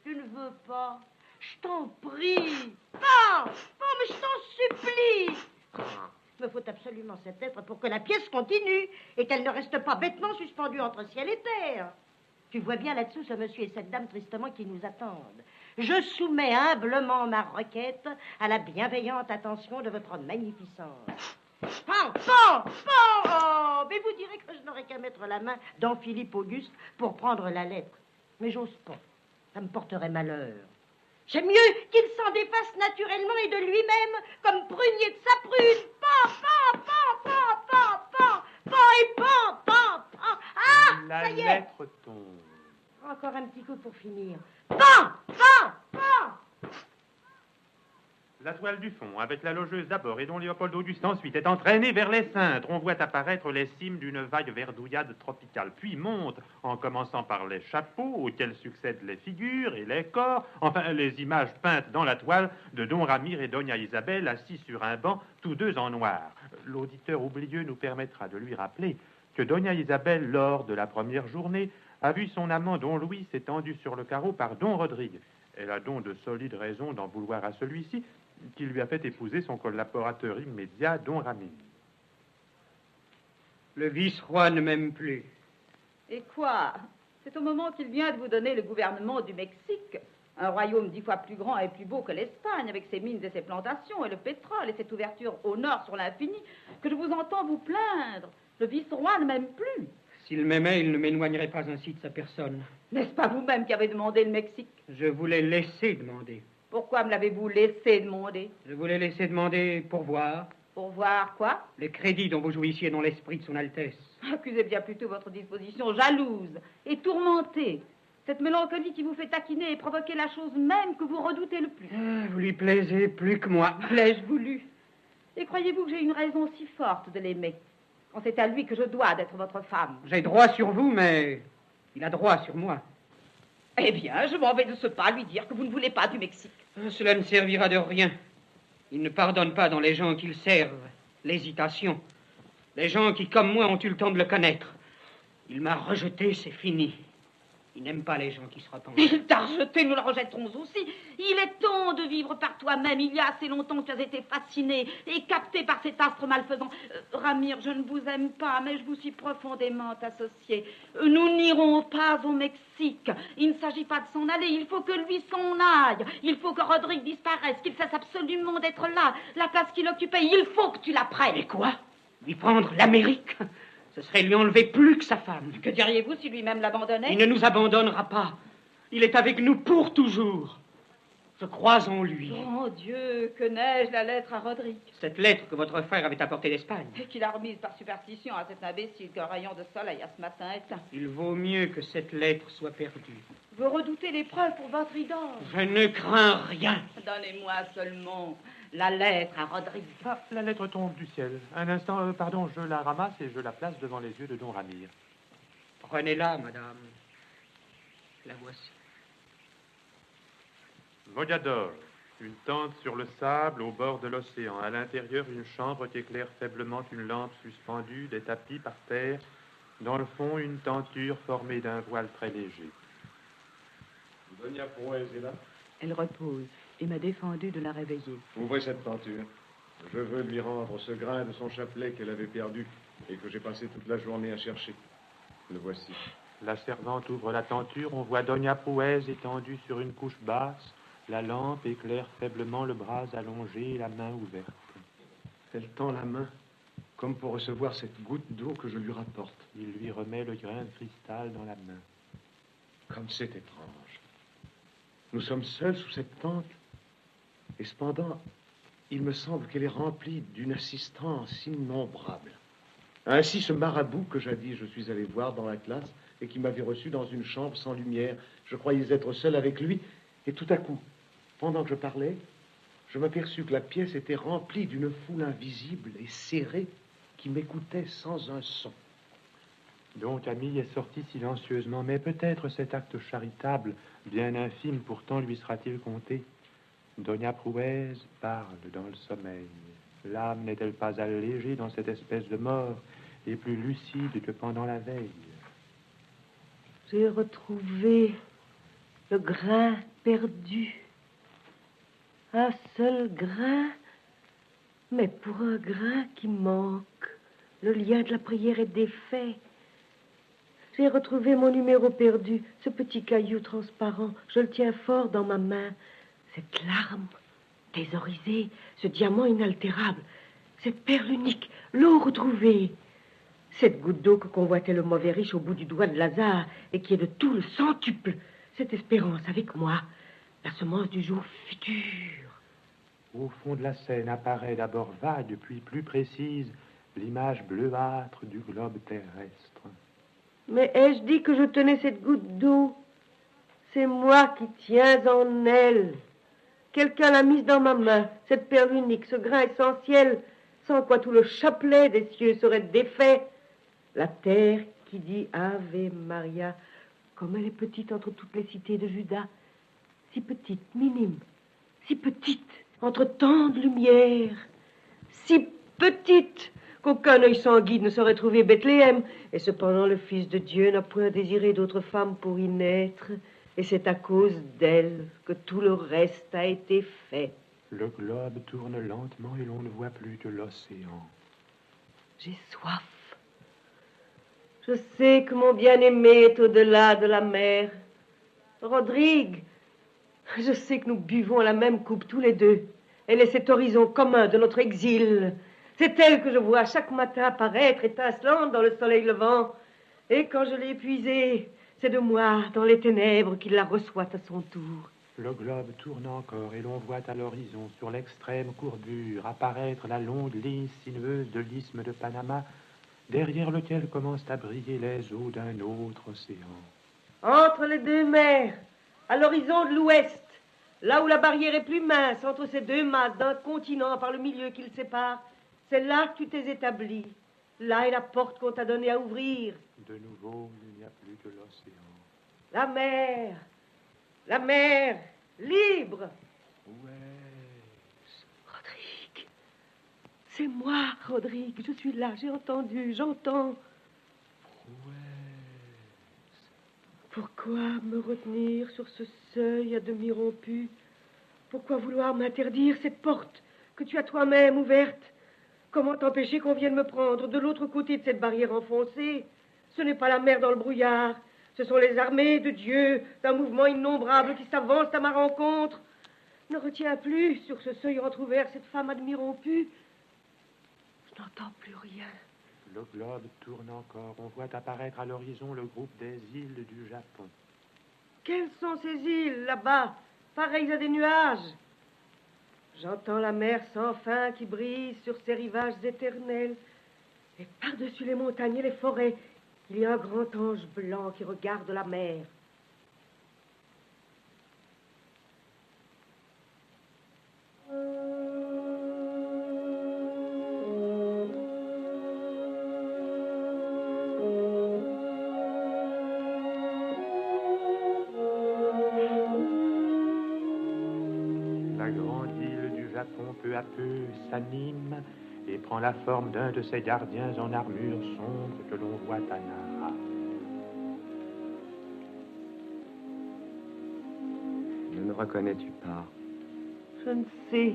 Tu ne veux pas. Je t'en prie. Pas, mais je t'en supplie. Il me faut absolument cette lettre pour que la pièce continue et qu'elle ne reste pas bêtement suspendue entre ciel et terre. Tu vois bien là-dessous ce monsieur et cette dame tristement qui nous attendent. Je soumets humblement ma requête à la bienveillante attention de votre magnificence. Pan! Oh, mais vous direz que je n'aurais qu'à mettre la main dans Philippe Auguste pour prendre la lettre. Mais j'ose pas. Ça me porterait malheur. J'aime mieux qu'il s'en défasse naturellement et de lui-même, comme prunier de sa prune. Pan! Et pan! Ah! La Ça y est! lettre tombe. Encore un petit coup pour finir. Pan! La toile du fond, avec la logeuse d'abord et don Léopold Auguste ensuite, est entraînée vers les cintres. On voit apparaître les cimes d'une vague verdouillade tropicale, puis monte, en commençant par les chapeaux, auxquels succèdent les figures et les corps, enfin les images peintes dans la toile de don Ramire et doña Isabelle assis sur un banc, tous deux en noir. L'auditeur oublieux nous permettra de lui rappeler que doña Isabelle, lors de la première journée, a vu son amant don Louis s'étendu sur le carreau par don Rodrigue. Elle a donc de solides raisons d'en vouloir à celui-ci, qui lui a fait épouser son collaborateur immédiat, don Ramire. Le vice-roi ne m'aime plus. Et quoi? C'est au moment qu'il vient de vous donner le gouvernement du Mexique, un royaume 10 fois plus grand et plus beau que l'Espagne, avec ses mines et ses plantations, et le pétrole, et cette ouverture au nord sur l'infini, que je vous entends vous plaindre. Le vice-roi ne m'aime plus. S'il m'aimait, il ne m'éloignerait pas ainsi de sa personne. N'est-ce pas vous-même qui avez demandé le Mexique? Je voulais laisser demander. Pourquoi me l'avez-vous laissé demander? Je voulais laisser demander pour voir. Pour voir quoi? Le crédit dont vous jouissiez dans l'esprit de son Altesse. Accusez bien plutôt votre disposition jalouse et tourmentée. Cette mélancolie qui vous fait taquiner et provoquer la chose même que vous redoutez le plus. Vous lui plaisez plus que moi. L'ai-je voulu? Et croyez-vous que j'ai une raison si forte de l'aimer, quand c'est à lui que je dois d'être votre femme? J'ai droit sur vous, mais il a droit sur moi. Eh bien, je m'en vais de ce pas lui dire que vous ne voulez pas du Mexique. Cela ne servira de rien. Il ne pardonne pas dans les gens qu'il servent l'hésitation. Les gens qui, comme moi, ont eu le temps de le connaître. Il m'a rejeté, c'est fini. Il n'aime pas les gens qui se repentent. Il t'a rejeté, nous le rejetterons aussi. Il est temps de vivre par toi-même. Il y a assez longtemps que tu as été fasciné et capté par cet astre malfaisant. Ramire, je ne vous aime pas, mais je vous suis profondément associé. Nous n'irons pas au Mexique. Il ne s'agit pas de s'en aller. Il faut que lui s'en aille. Il faut que Rodrigue disparaisse, qu'il cesse absolument d'être là. La place qu'il occupait, il faut que tu la prennes. Et quoi? Lui prendre l'Amérique? Ce serait lui enlever plus que sa femme. Que diriez-vous si lui-même l'abandonnait? Il ne nous abandonnera pas. Il est avec nous pour toujours. Je crois en lui. Oh Dieu, que neige la lettre à Rodrigue. Cette lettre que votre frère avait apportée d'Espagne. Et qu'il a remise par superstition à cet imbécile qu'un rayon de soleil a ce matin éteint. Il vaut mieux que cette lettre soit perdue. Vous redoutez l'épreuve pour votre idole. Je ne crains rien. Donnez-moi seulement la lettre à Rodrigue. Ah, la lettre tombe du ciel. Un instant, pardon, je la ramasse et je la place devant les yeux de don Ramire. Prenez-la, madame. La voici. Mogador, une tente sur le sable au bord de l'océan. À l'intérieur, une chambre qui éclaire faiblement une lampe suspendue, des tapis par terre. Dans le fond, une tenture formée d'un voile très léger. Doña Prouez est là? Elle repose et m'a défendu de la réveiller. Ouvrez cette tenture. Je veux lui rendre ce grain de son chapelet qu'elle avait perdu et que j'ai passé toute la journée à chercher. Le voici. La servante ouvre la tenture. On voit Doña Prouez étendue sur une couche basse. La lampe éclaire faiblement le bras allongé et la main ouverte. Elle tend la main, comme pour recevoir cette goutte d'eau que je lui rapporte. Il lui remet le grain de cristal dans la main. Comme c'est étrange. Nous sommes seuls sous cette tente. Et cependant, il me semble qu'elle est remplie d'une assistance innombrable. Ainsi, ce marabout que jadis je suis allé voir dans la classe et qui m'avait reçu dans une chambre sans lumière, je croyais être seul avec lui, et tout à coup, pendant que je parlais, je m'aperçus que la pièce était remplie d'une foule invisible et serrée qui m'écoutait sans un son. Donc Camille est sortie silencieusement, mais peut-être cet acte charitable, bien infime, pourtant lui sera-t-il compté. Doña Prouez parle dans le sommeil. L'âme n'est-elle pas allégée dans cette espèce de mort et plus lucide que pendant la veille? J'ai retrouvé le grain perdu. Un seul grain, mais pour un grain qui manque, le lien de la prière est défait. J'ai retrouvé mon numéro perdu, ce petit caillou transparent. Je le tiens fort dans ma main. Cette larme thésaurisée, ce diamant inaltérable, cette perle unique, l'eau retrouvée. Cette goutte d'eau que convoitait le mauvais riche au bout du doigt de Lazare et qui est de tout le centuple. Cette espérance avec moi, la semence du jour futur. Au fond de la scène apparaît d'abord vague, puis plus précise, l'image bleuâtre du globe terrestre. Mais ai-je dit que je tenais cette goutte d'eau? C'est moi qui tiens en elle. Quelqu'un l'a mise dans ma main, cette perle unique, ce grain essentiel, sans quoi tout le chapelet des cieux serait défait. La terre qui dit Ave Maria, comme elle est petite entre toutes les cités de Juda, si petite, minime, si petite, entre tant de lumière, si petite qu'aucun œil sans guide ne saurait trouver Bethléem. Et cependant, le Fils de Dieu n'a point désiré d'autre femme pour y naître, et c'est à cause d'elle que tout le reste a été fait. Le globe tourne lentement et l'on ne voit plus que l'océan. J'ai soif. Je sais que mon bien-aimé est au-delà de la mer. Rodrigue, je sais que nous buvons à la même coupe tous les deux. Elle est cet horizon commun de notre exil. C'est elle que je vois chaque matin apparaître étincelante dans le soleil levant. Et quand je l'ai épuisée, c'est de moi, dans les ténèbres, qu'il la reçoit à son tour. Le globe tourne encore et l'on voit à l'horizon, sur l'extrême courbure, apparaître la longue ligne sinueuse de l'isthme de Panama, derrière lequel commencent à briller les eaux d'un autre océan. Entre les deux mers, à l'horizon de l'ouest, là où la barrière est plus mince entre ces deux masses d'un continent par le milieu qui le sépare, c'est là que tu t'es établi. Là est la porte qu'on t'a donnée à ouvrir. De nouveau, il n'y a plus que l'océan. La mer, libre. Rodrigue, c'est moi, Rodrigue. Je suis là, j'ai entendu, j'entends. Pourquoi me retenir sur ce seuil à demi rompu? Pourquoi vouloir m'interdire cette porte que tu as toi-même ouverte? Comment t'empêcher qu'on vienne me prendre de l'autre côté de cette barrière enfoncée? Ce n'est pas la mer dans le brouillard. Ce sont les armées de Dieu, d'un mouvement innombrable qui s'avance à ma rencontre. Ne retiens plus sur ce seuil entrouvert cette femme à demi rompue. Je n'entends plus rien. Le globe tourne encore. On voit apparaître à l'horizon le groupe des îles du Japon. Quelles sont ces îles là-bas, pareilles à des nuages? J'entends la mer sans fin qui brise sur ses rivages éternels. Et par-dessus les montagnes et les forêts, il y a un grand ange blanc qui regarde la mer. La grande île du Japon, peu à peu, s'anime et prend la forme d'un de ces gardiens en armure sombre que l'on voit à Nara. Ne me reconnais-tu pas? Je ne sais.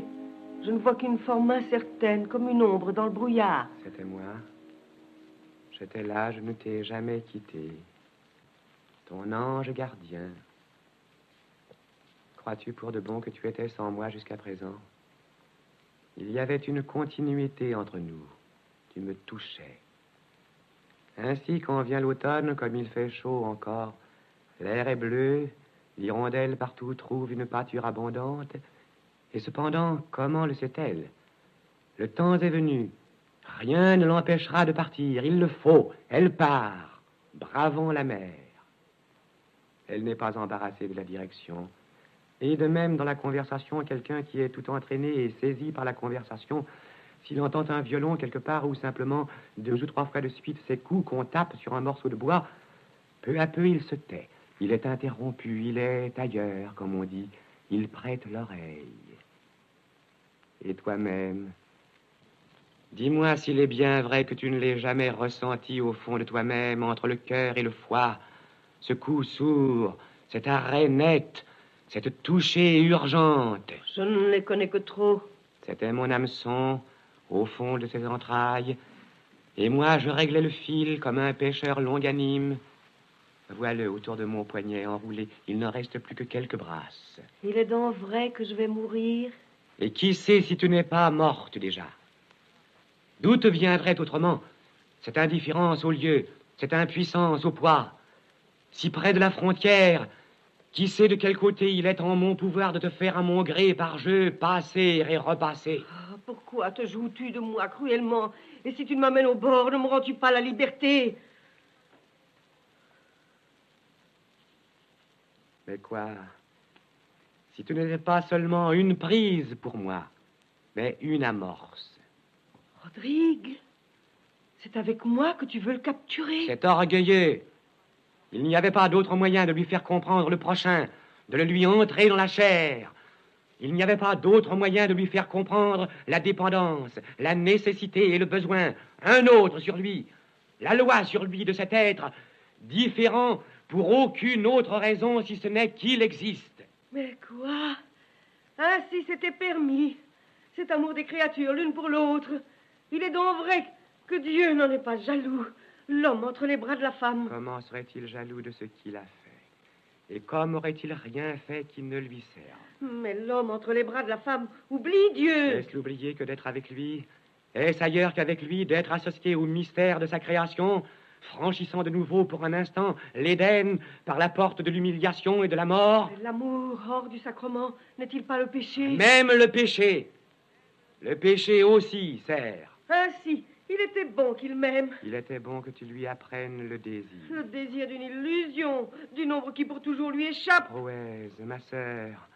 Je ne vois qu'une forme incertaine, comme une ombre dans le brouillard. C'était moi. J'étais là, je ne t'ai jamais quitté. Ton ange gardien. Crois-tu pour de bon que tu étais sans moi jusqu'à présent? Il y avait une continuité entre nous. Tu me touchais. Ainsi, quand vient l'automne, comme il fait chaud encore, l'air est bleu L'hirondelle partout trouve une pâture abondante. Et cependant, comment le sait-elle? Le temps est venu. Rien ne l'empêchera de partir. Il le faut. Elle part, bravant la mer. Elle n'est pas embarrassée de la direction. Et de même, dans la conversation, quelqu'un qui est tout entraîné et saisi par la conversation, s'il entend un violon quelque part ou simplement 2 ou 3 fois de suite ces coups qu'on tape sur un morceau de bois, peu à peu il se tait. Il est interrompu, il est ailleurs, comme on dit. Il prête l'oreille. Et toi-même, dis-moi s'il est bien vrai que tu ne l'aies jamais ressenti au fond de toi-même, entre le cœur et le foie, ce coup sourd, cet arrêt net, cette touchée urgente. Je ne les connais que trop. C'était mon hameçon, au fond de ses entrailles, et moi je réglais le fil comme un pêcheur longanime. Voilà autour de mon poignet enroulé, il ne reste plus que quelques brasses. Il est donc vrai que je vais mourir? Et qui sait si tu n'es pas morte déjà? D'où te viendrait autrement cette indifférence au lieu, cette impuissance au poids? Si près de la frontière, qui sait de quel côté il est en mon pouvoir de te faire à mon gré par jeu passer et repasser? Oh, pourquoi te joues-tu de moi cruellement? Et si tu ne m'amènes au bord, ne me rends-tu pas la liberté? Mais quoi? Si tu n'étais pas seulement une prise pour moi, mais une amorce. Rodrigue, c'est avec moi que tu veux le capturer? C'est orgueilleux. Il n'y avait pas d'autre moyen de lui faire comprendre le prochain, de le lui entrer dans la chair. Il n'y avait pas d'autre moyen de lui faire comprendre la dépendance, la nécessité et le besoin. Un autre sur lui, la loi sur lui de cet être, différent pour aucune autre raison si ce n'est qu'il existe. Mais quoi? Ainsi c'était permis. Cet amour des créatures l'une pour l'autre. Il est donc vrai que Dieu n'en est pas jaloux. L'homme entre les bras de la femme. Comment serait-il jaloux de ce qu'il a fait? Et comme aurait-il rien fait qui ne lui serve? Mais l'homme entre les bras de la femme oublie Dieu. Est-ce l'oublier que d'être avec lui? Est-ce ailleurs qu'avec lui d'être associé au mystère de sa création, franchissant de nouveau pour un instant l'Éden par la porte de l'humiliation et de la mort? L'amour hors du sacrement n'est-il pas le péché? Même le péché. Le péché aussi sert. Ainsi, il était bon qu'il m'aime. Il était bon que tu lui apprennes le désir. Le désir d'une illusion, d'une ombre qui pour toujours lui échappe. Prouesse, ma sœur,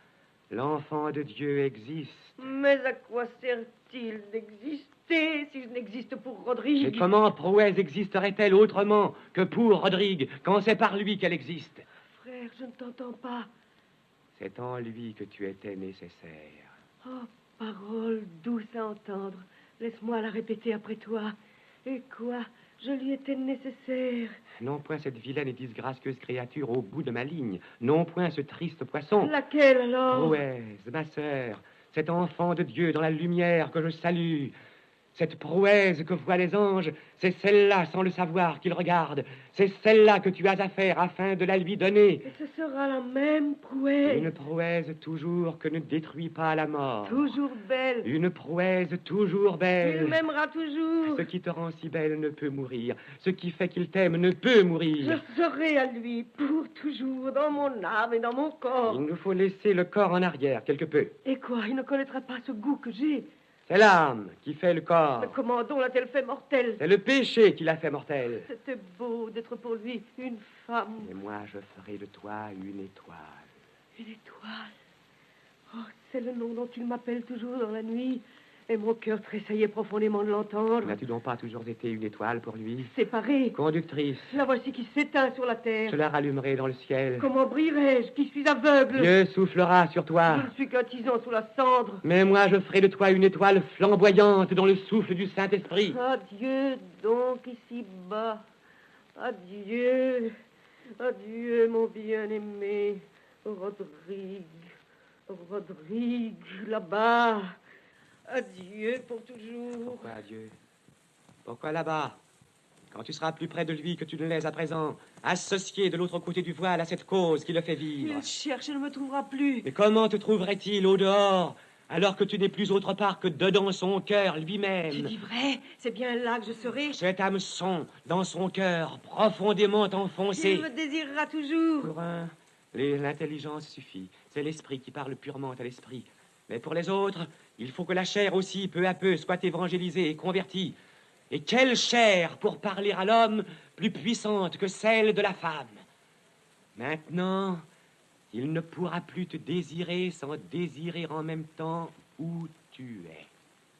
l'enfant de Dieu existe. Mais à quoi sert-il d'exister si je n'existe pour Rodrigue? Et comment Prouesse existerait-elle autrement que pour Rodrigue, quand c'est par lui qu'elle existe? Frère, je ne t'entends pas. C'est en lui que tu étais nécessaire. Oh, parole douce à entendre. Laisse-moi la répéter après toi. Et quoi? Je lui étais nécessaire. Non point cette vilaine et disgracieuse créature au bout de ma ligne. Non point ce triste poisson. Laquelle alors? Prouesse, ma sœur, cet enfant de Dieu dans la lumière que je salue. Cette prouesse que voient les anges, c'est celle-là, sans le savoir, qu'ils regardent. C'est celle-là que tu as à faire afin de la lui donner. Et ce sera la même prouesse. Une prouesse toujours que ne détruit pas la mort. Toujours belle. Une prouesse toujours belle. Il m'aimera toujours. Ce qui te rend si belle ne peut mourir. Ce qui fait qu'il t'aime ne peut mourir. Je serai à lui pour toujours, dans mon âme et dans mon corps. Il nous faut laisser le corps en arrière, quelque peu. Et quoi? Il ne connaîtra pas ce goût que j'ai. C'est l'âme qui fait le corps. Mais comment donc l'a-t-elle fait mortelle? C'est le péché qui l'a fait mortel. C'était beau d'être pour lui une femme. Et moi, je ferai de toi une étoile. Une étoile? Oh, c'est le nom dont il m'appelle toujours dans la nuit. Et mon cœur tressaillait profondément de l'entendre. N'as-tu donc pas toujours été une étoile pour lui? Séparée. Conductrice. La voici qui s'éteint sur la terre. Je la rallumerai dans le ciel. Comment brillerai-je, qui suis aveugle? Dieu soufflera sur toi. Je ne suis qu'un tison sous la cendre. Mais moi, je ferai de toi une étoile flamboyante dans le souffle du Saint-Esprit. Adieu donc ici-bas. Adieu. Adieu, mon bien-aimé. Rodrigue. Rodrigue, là-bas. Adieu pour toujours. Pourquoi adieu? Pourquoi là-bas? Quand tu seras plus près de lui que tu ne l'es à présent, associé de l'autre côté du voile à cette cause qui le fait vivre. Il cherche et ne me trouvera plus. Mais comment te trouverait-il au dehors, alors que tu n'es plus autre part que dedans son cœur lui-même? Tu dis vrai? C'est bien là que je serai. Cet hameçon dans son cœur, profondément enfoncé. Il me désirera toujours. L'intelligence suffit. C'est l'esprit qui parle purement à l'esprit. Mais pour les autres, il faut que la chair aussi, peu à peu, soit évangélisée et convertie. Et quelle chair pour parler à l'homme plus puissante que celle de la femme? Maintenant, il ne pourra plus te désirer sans désirer en même temps où tu es.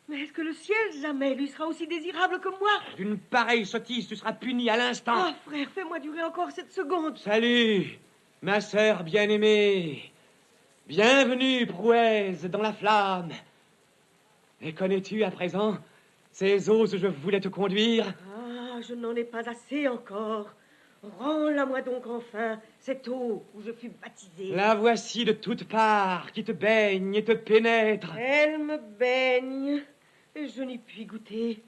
Mais est-ce que le ciel jamais lui sera aussi désirable que moi? D'une pareille sottise, tu seras puni à l'instant. Ah, frère, fais-moi durer encore cette seconde. Salut, ma sœur bien-aimée. Bienvenue, prouesse, dans la flamme. Et connais-tu à présent ces eaux où je voulais te conduire? Ah, je n'en ai pas assez encore. Rends-la-moi donc enfin, cette eau où je fus baptisé. La voici de toutes parts, qui te baigne et te pénètre. Elle me baigne, et je n'y puis goûter.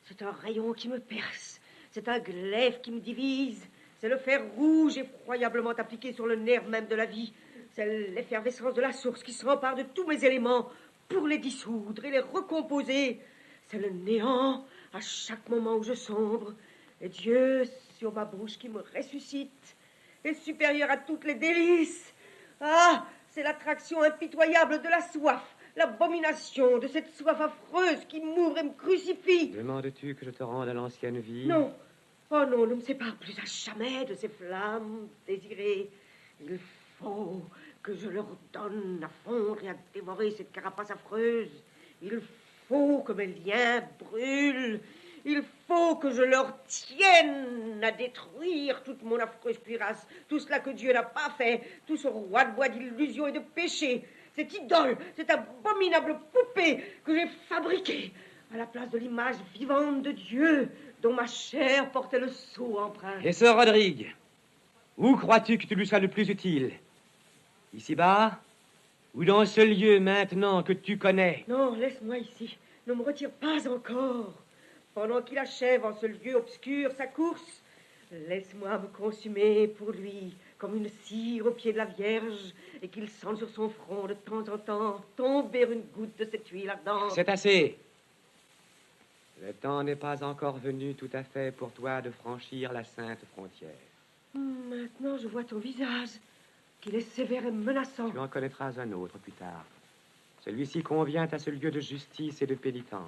C'est un rayon qui me perce, c'est un glaive qui me divise, c'est le fer rouge effroyablement appliqué sur le nerf même de la vie, c'est l'effervescence de la source qui s'empare de tous mes éléments pour les dissoudre et les recomposer. C'est le néant à chaque moment où je sombre, et Dieu sur ma bouche qui me ressuscite est supérieur à toutes les délices. Ah, c'est l'attraction impitoyable de la soif, l'abomination de cette soif affreuse qui m'ouvre et me crucifie. Demandes-tu que je te rende à l'ancienne vie? Non, oh non, ne me sépare plus à jamais de ces flammes désirées. Il faut que je leur donne à fondre et à dévorer cette carapace affreuse. Il faut que mes liens brûlent. Il faut que je leur tienne à détruire toute mon affreuse cuirasse, tout cela que Dieu n'a pas fait, tout ce roi de bois d'illusions et de péché, cette idole, cette abominable poupée que j'ai fabriquée à la place de l'image vivante de Dieu dont ma chair portait le sceau empreint. Et ce Rodrigue, où crois-tu que tu lui sois le plus utile? Ici-bas ou dans ce lieu maintenant que tu connais? Non, laisse-moi ici, ne me retire pas encore. Pendant qu'il achève en ce lieu obscur sa course, laisse-moi me consumer pour lui comme une cire au pied de la Vierge et qu'il sente sur son front de temps en temps tomber une goutte de cette huile ardente. C'est assez. Le temps n'est pas encore venu tout à fait pour toi de franchir la sainte frontière. Maintenant, je vois ton visage, qu'il est sévère et menaçant. Tu en connaîtras un autre plus tard. Celui-ci convient à ce lieu de justice et de pénitence.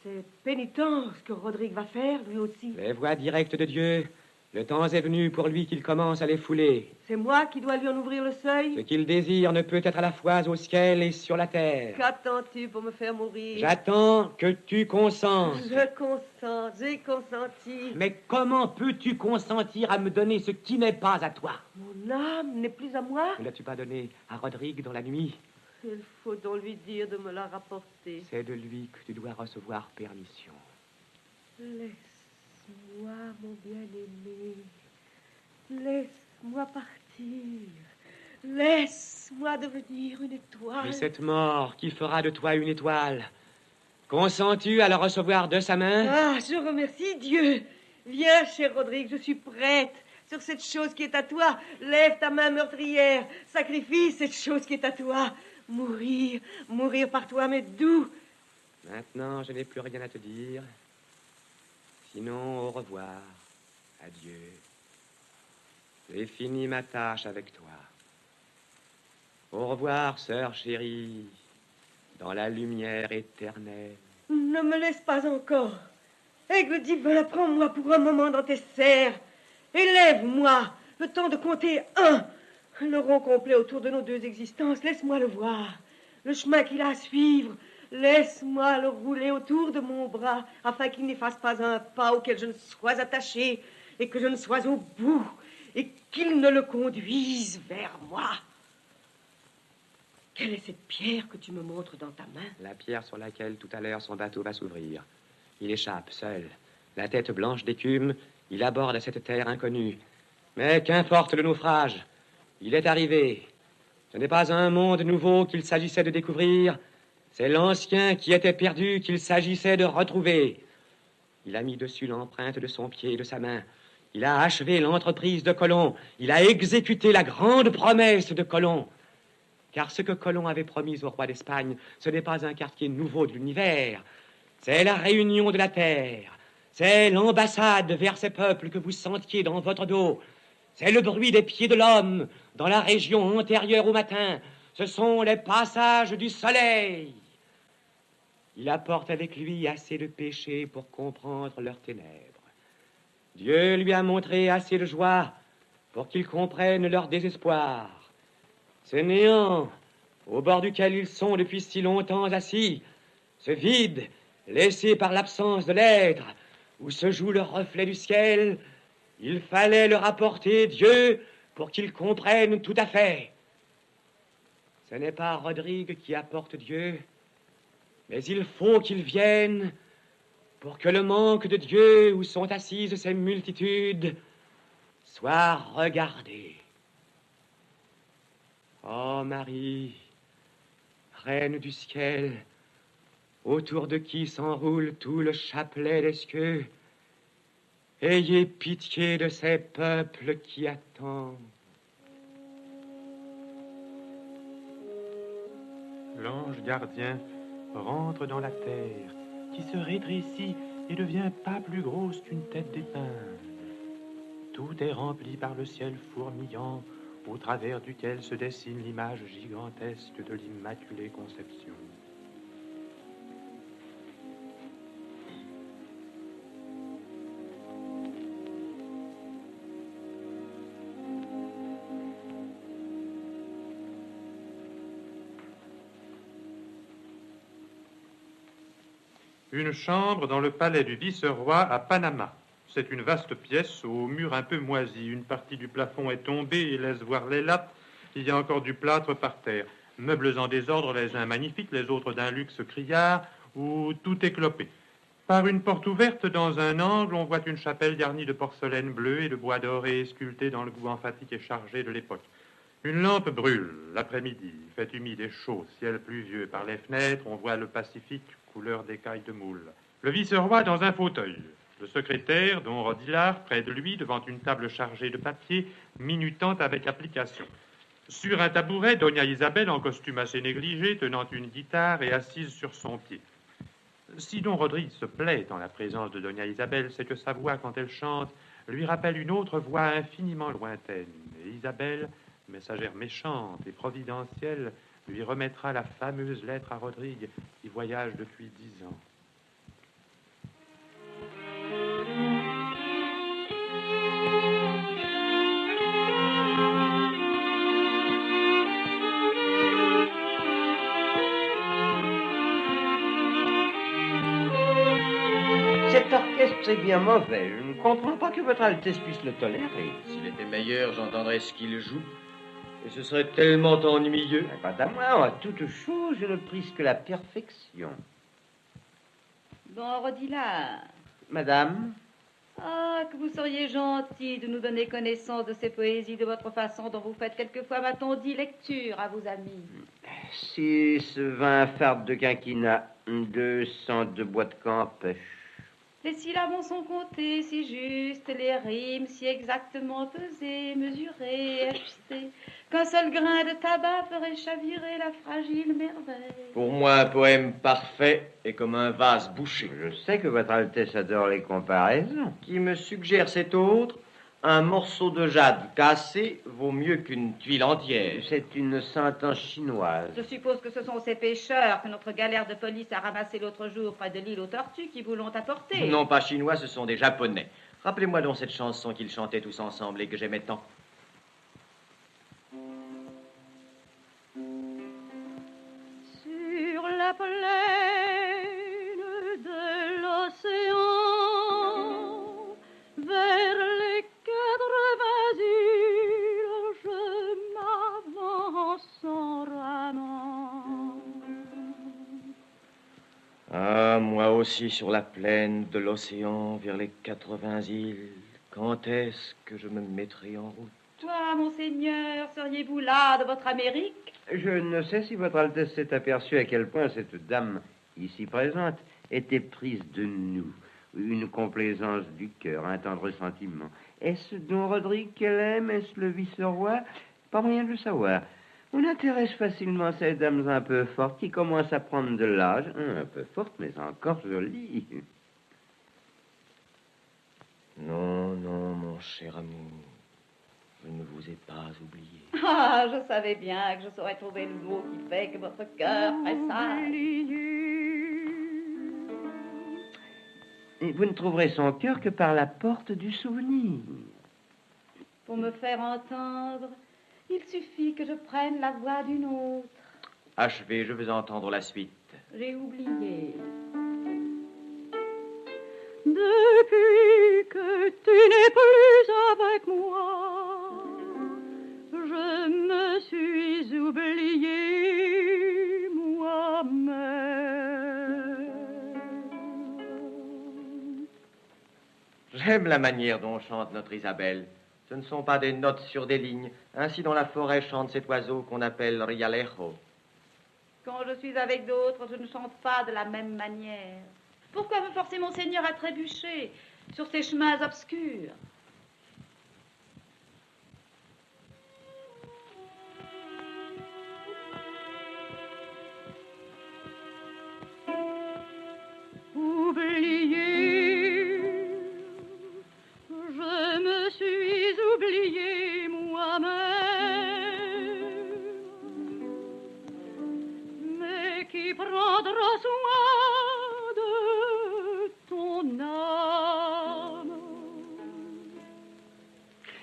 C'est pénitence que Rodrigue va faire, lui aussi. Les voies directes de Dieu, le temps est venu pour lui qu'il commence à les fouler. C'est moi qui dois lui en ouvrir le seuil. Ce qu'il désire ne peut être à la fois au ciel et sur la terre. Qu'attends-tu pour me faire mourir? J'attends que tu consentes. Je consens, j'ai consenti. Mais comment peux-tu consentir à me donner ce qui n'est pas à toi? Mon âme n'est plus à moi. Ne l'as-tu pas donné à Rodrigue dans la nuit? Il faut donc lui dire de me la rapporter. C'est de lui que tu dois recevoir permission. Laisse-moi, mon bien-aimé. Laisse-moi partir. Laisse-moi devenir une étoile. Et cette mort qui fera de toi une étoile, consens-tu à la recevoir de sa main? Ah, je remercie Dieu. Viens, cher Rodrigue, je suis prête. Sur cette chose qui est à toi, lève ta main meurtrière. Sacrifie cette chose qui est à toi. Mourir, mourir par toi, mais d'où? Maintenant, je n'ai plus rien à te dire. Sinon, au revoir. Adieu. J'ai fini ma tâche avec toi. Au revoir, sœur chérie, dans la lumière éternelle. Ne me laisse pas encore. Aigle divin, prends-moi pour un moment dans tes serres. Élève-moi, le temps de compter 1. Le rond complet autour de nos deux existences, laisse-moi le voir. Le chemin qu'il a à suivre, laisse-moi le rouler autour de mon bras, afin qu'il n'efface pas un pas auquel je ne sois attaché, et que je ne sois au bout, et qu'il ne le conduise vers moi. Quelle est cette pierre que tu me montres dans ta main? La pierre sur laquelle tout à l'heure son bateau va s'ouvrir. Il échappe seul, la tête blanche d'écume, il aborde cette terre inconnue. Mais qu'importe le naufrage, il est arrivé. Ce n'est pas un monde nouveau qu'il s'agissait de découvrir, c'est l'ancien qui était perdu qu'il s'agissait de retrouver. Il a mis dessus l'empreinte de son pied et de sa main. Il a achevé l'entreprise de Colomb. Il a exécuté la grande promesse de Colomb. Car ce que Colomb avait promis au roi d'Espagne, ce n'est pas un quartier nouveau de l'univers. C'est la réunion de la terre. C'est l'ambassade vers ces peuples que vous sentiez dans votre dos. C'est le bruit des pieds de l'homme dans la région antérieure au matin. Ce sont les passages du soleil. Il apporte avec lui assez de péchés pour comprendre leurs ténèbres. Dieu lui a montré assez de joie pour qu'ils comprennent leur désespoir. Ce néant, au bord duquel ils sont depuis si longtemps assis, ce vide laissé par l'absence de l'être, où se joue le reflet du ciel, il fallait leur apporter Dieu pour qu'ils comprennent tout à fait. Ce n'est pas Rodrigue qui apporte Dieu, mais il faut qu'il vienne pour que le manque de Dieu où sont assises ces multitudes soit regardé. Oh Marie, Reine du ciel, autour de qui s'enroule tout le chapelet des cieux, ayez pitié de ces peuples qui attendent. L'ange gardien rentre dans la terre, qui se rétrécit et devient pas plus grosse qu'une tête d'épingle. Tout est rempli par le ciel fourmillant, au travers duquel se dessine l'image gigantesque de l'Immaculée Conception. Une chambre dans le palais du vice-roi à Panama. C'est une vaste pièce aux murs un peu moisis. Une partie du plafond est tombée et laisse voir les lattes. Il y a encore du plâtre par terre. Meubles en désordre, les uns magnifiques, les autres d'un luxe criard, où tout est clopé. Par une porte ouverte dans un angle, on voit une chapelle garnie de porcelaine bleue et de bois doré sculpté dans le goût emphatique et chargé de l'époque. Une lampe brûle l'après-midi. Il fait humide et chaud, ciel pluvieux. Par les fenêtres, on voit le Pacifique, couleur d'écailles de moule. Le vice-roi dans un fauteuil. Le secrétaire, don Rodilard, près de lui, devant une table chargée de papier, minutant avec application. Sur un tabouret, Doña Isabelle, en costume assez négligé, tenant une guitare et assise sur son pied. Si don Rodrigue se plaît en la présence de Doña Isabelle, c'est que sa voix, quand elle chante, lui rappelle une autre voix infiniment lointaine. Et Isabelle, messagère méchante et providentielle, lui remettra la fameuse lettre à Rodrigue, qui voyage depuis 10 ans. Cet orchestre est bien mauvais. Je ne comprends pas que votre Altesse puisse le tolérer. S'il était meilleur, j'entendrais ce qu'il joue. Et ce serait tellement ennuyeux. Pas à moi, en toute chose, je ne prise que la perfection. Bon, Rodilard. Madame? Ah, que vous seriez gentil de nous donner connaissance de ces poésies de votre façon dont vous faites quelquefois, m'a-t-on dit, lecture à vos amis. 6, 20 fardes de quinquina, 200 de bois de campèche. Les syllabes sont comptées si justes, les rimes si exactement pesées, mesurées, ajustées, qu'un seul grain de tabac ferait chavirer la fragile merveille. Pour moi, un poème parfait est comme un vase bouché. Je sais que votre Altesse adore les comparaisons. Qui me suggère cet autre? Un morceau de jade cassé vaut mieux qu'une tuile entière. C'est une sentence chinoise. Je suppose que ce sont ces pêcheurs que notre galère de police a ramassés l'autre jour près de l'île aux tortues qui vous l'ont apporté. Non, pas chinois, ce sont des japonais. Rappelez-moi donc cette chanson qu'ils chantaient tous ensemble et que j'aimais tant. Sur la plaine de l'océan, vers les 80 îles, je m'avance en ramant. Ah, moi aussi sur la plaine de l'océan, vers les 80 îles, quand est-ce que je me mettrai en route? Toi, monseigneur, seriez-vous là de votre Amérique? Je ne sais si votre Altesse s'est aperçue à quel point cette dame, ici présente, était prise de nous. Une complaisance du cœur, un tendre sentiment. Est-ce don Rodrigue qu'elle aime? Est-ce le vice-roi? Pas moyen de le savoir. On intéresse facilement ces dames un peu fortes qui commencent à prendre de l'âge. Un peu fortes, mais encore jolies. Non, non, mon cher amour. vous ai pas oublié. Ah, je savais bien que je saurais trouver le mot qui fait que votre cœur pressage. Et vous ne trouverez son cœur que par la porte du souvenir. Pour me faire entendre, il suffit que je prenne la voix d'une autre. Achevez, je veux entendre la suite. J'ai oublié. Depuis que tu n'es plus avec moi, je me suis oubliée moi-même. J'aime la manière dont chante notre Isabelle. Ce ne sont pas des notes sur des lignes. Ainsi dans la forêt chante cet oiseau qu'on appelle rialejo. Quand je suis avec d'autres, je ne chante pas de la même manière. Pourquoi me forcer mon Seigneur à trébucher sur ces chemins obscurs? Oubliée, je me suis oubliée moi-même. Mais qui prendra soin de ton âme?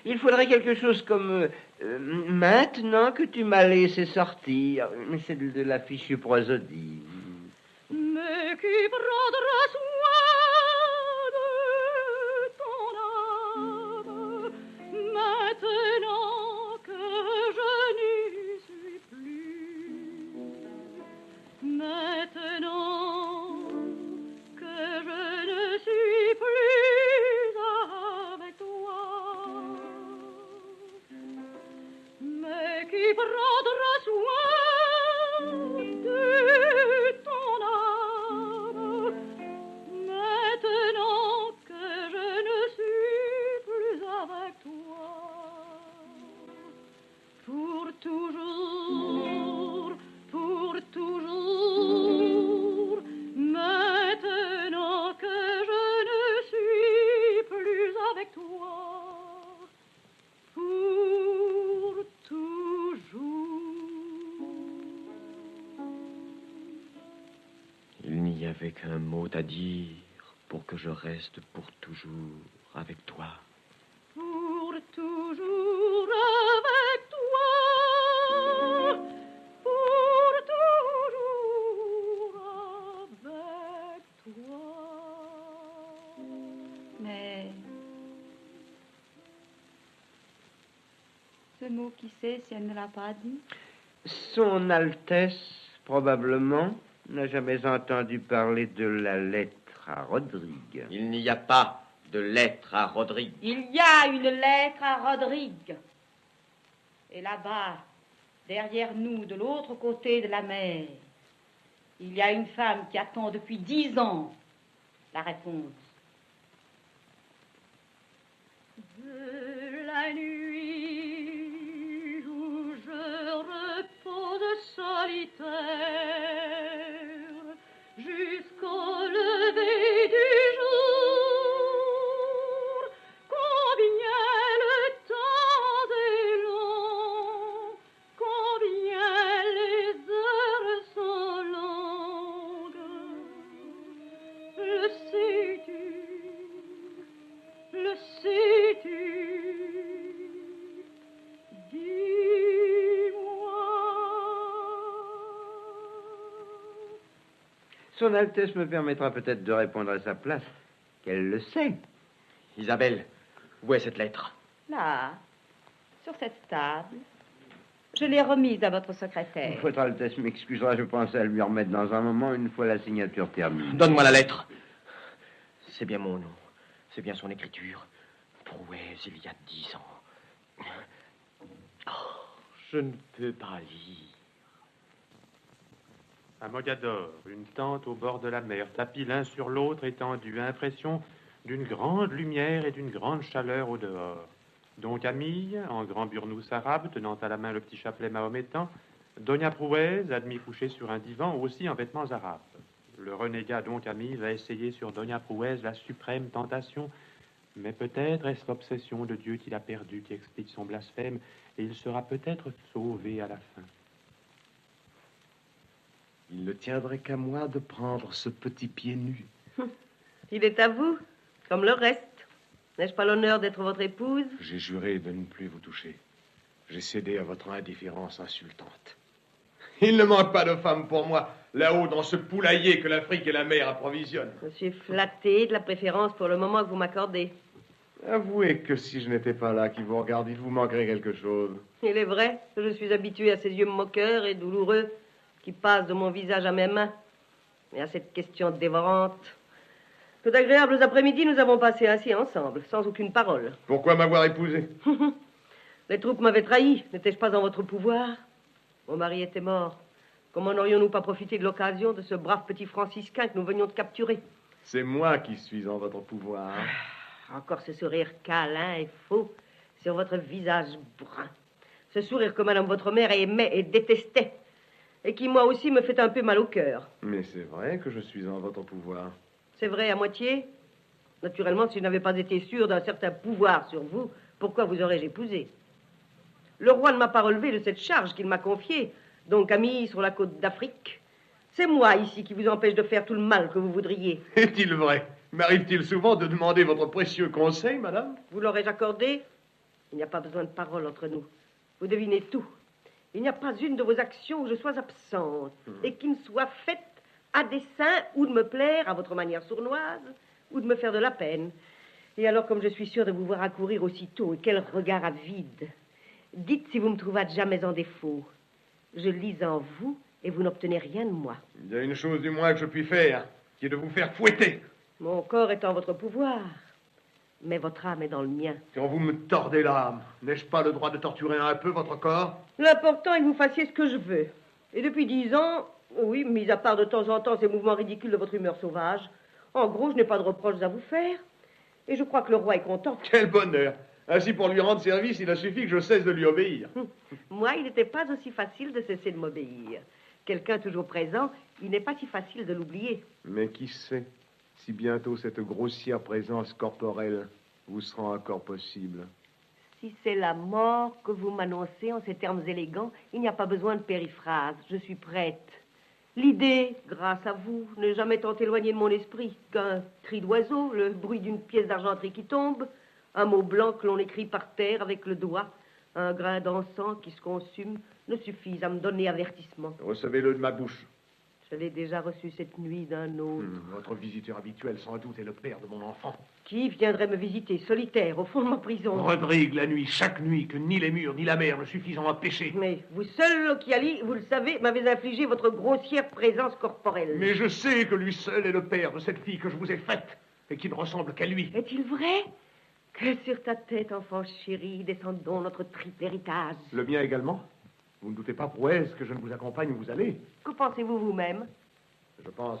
Il faudrait quelque chose comme maintenant que tu m'as laissé sortir. Mais c'est de la fichue prosodie. Mais qui prendra soin de ton âme maintenant que je n'y suis plus? Maintenant que je ne suis plus avec toi, mais qui prendra soin de ton âme maintenant que je ne suis plus avec toi? Pour toujours, maintenant que je ne suis plus avec toi. Pour toujours. Il n'y avait qu'un mot à dire pour que je reste pour toujours avec toi. Pour toujours avec toi, pour toujours avec toi. Mais ce mot, qui sait si elle ne l'a pas dit? Son Altesse, probablement, n'a jamais entendu parler de la lettre à Rodrigue. Il n'y a pas de lettre à Rodrigue. Il y a une lettre à Rodrigue. Et là-bas, derrière nous, de l'autre côté de la mer, il y a une femme qui attend depuis 10 ans la réponse. De la nuit où je repose solitaire jusqu'au lever du jour, combien le temps est long, combien les heures sont longues. Le sais-tu? Le sais-tu? Dis-moi. Son Altesse me permettra peut-être de répondre à sa place, qu'elle le sait. Isabelle, où est cette lettre? Là, sur cette table, je l'ai remise à votre secrétaire. Votre Altesse m'excusera, je pense à lui remettre dans un moment, une fois la signature terminée. Donne-moi la lettre. C'est bien mon nom. C'est bien son écriture. Prouez, il y a 10 ans. Oh, je ne peux pas lire. À Mogador, une tente au bord de la mer, tapis l'un sur l'autre, étendus, impression d'une grande lumière et d'une grande chaleur au dehors. Don Camille, en grand burnous arabe, tenant à la main le petit chapelet mahométan, Doña Prouez, admis couché sur un divan, aussi en vêtements arabes. Le renégat Don Camille va essayer sur Doña Prouez la suprême tentation, Mais peut-être est-ce l'obsession de Dieu qu'il a perdu qui explique son blasphème, et il sera peut-être sauvé à la fin. Il ne tiendrait qu'à moi de prendre ce petit pied nu. Il est à vous, comme le reste. N'ai-je pas l'honneur d'être votre épouse? J'ai juré de ne plus vous toucher. J'ai cédé à votre indifférence insultante. Il ne manque pas de femmes pour moi, là-haut dans ce poulailler que l'Afrique et la mer approvisionnent. Je suis flatté de la préférence pour le moment que vous m'accordez. Avouez que si je n'étais pas là, qui vous regarde, il vous manquerait quelque chose. Il est vrai que je suis habitué à ces yeux moqueurs et douloureux qui passent de mon visage à mes mains, et à cette question dévorante. Que d'agréables après-midi nous avons passé assis ensemble, sans aucune parole. Pourquoi m'avoir épousé? Les troupes m'avaient trahi. N'étais-je pas en votre pouvoir? Mon mari était mort. Comment n'aurions-nous pas profité de l'occasion de ce brave petit franciscain que nous venions de capturer? C'est moi qui suis en votre pouvoir. Encore ce sourire câlin et faux sur votre visage brun. Ce sourire que madame votre mère aimait et détestait. Et qui, moi aussi, me fait un peu mal au cœur. Mais c'est vrai que je suis en votre pouvoir. C'est vrai à moitié? Naturellement, si je n'avais pas été sûr d'un certain pouvoir sur vous, pourquoi vous aurais-je épousé? Le roi ne m'a pas relevé de cette charge qu'il m'a confiée, donc ami sur la côte d'Afrique. C'est moi ici qui vous empêche de faire tout le mal que vous voudriez. Est-il vrai? M'arrive-t-il souvent de demander votre précieux conseil, madame? Vous l'aurais accordé? Il n'y a pas besoin de parole entre nous. Vous devinez tout. Il n'y a pas une de vos actions où je sois absente et qui ne soit faite à dessein ou de me plaire à votre manière sournoise ou de me faire de la peine. Et alors, comme je suis sûre de vous voir accourir aussitôt, et quel regard avide. Dites si vous me trouvâtes jamais en défaut. Je lis en vous et vous n'obtenez rien de moi. Il y a une chose du moins que je puis faire, qui est de vous faire fouetter. Mon corps est en votre pouvoir, mais votre âme est dans le mien. Quand vous me tordez l'âme, n'ai-je pas le droit de torturer un peu votre corps? L'important est que vous fassiez ce que je veux. Et depuis 10 ans, oui, mis à part de temps en temps ces mouvements ridicules de votre humeur sauvage, en gros, je n'ai pas de reproches à vous faire. Et je crois que le roi est content. Quel bonheur! Ainsi, pour lui rendre service, il a suffi que je cesse de lui obéir. Moi, il n'était pas aussi facile de cesser de m'obéir. Quelqu'un toujours présent, il n'est pas si facile de l'oublier. Mais qui sait si bientôt cette grossière présence corporelle vous sera encore possible? Si c'est la mort que vous m'annoncez en ces termes élégants, il n'y a pas besoin de périphrase. Je suis prête. L'idée, grâce à vous, n'est jamais tant éloignée de mon esprit qu'un cri d'oiseau, le bruit d'une pièce d'argenterie qui tombe, un mot blanc que l'on écrit par terre avec le doigt, un grain d'encens qui se consume, ne suffisent à me donner avertissement. Recevez-le de ma bouche. Je l'ai déjà reçu cette nuit d'un autre. Votre visiteur habituel, sans doute, est le père de mon enfant. Qui viendrait me visiter, solitaire, au fond de ma prison? Rodrigue, la nuit, chaque nuit, que ni les murs ni la mer ne suffisent à m'empêcher. Mais vous seul, Occhiali, vous le savez, m'avez infligé votre grossière présence corporelle. Mais je sais que lui seul est le père de cette fille que je vous ai faite et qui ne ressemble qu'à lui. Est-il vrai? Que sur ta tête, enfant chéri, descendons notre triple héritage. Le mien également? Vous ne doutez pas, prouesse, que je ne vous accompagne où vous allez? Que pensez-vous vous-même? Je pense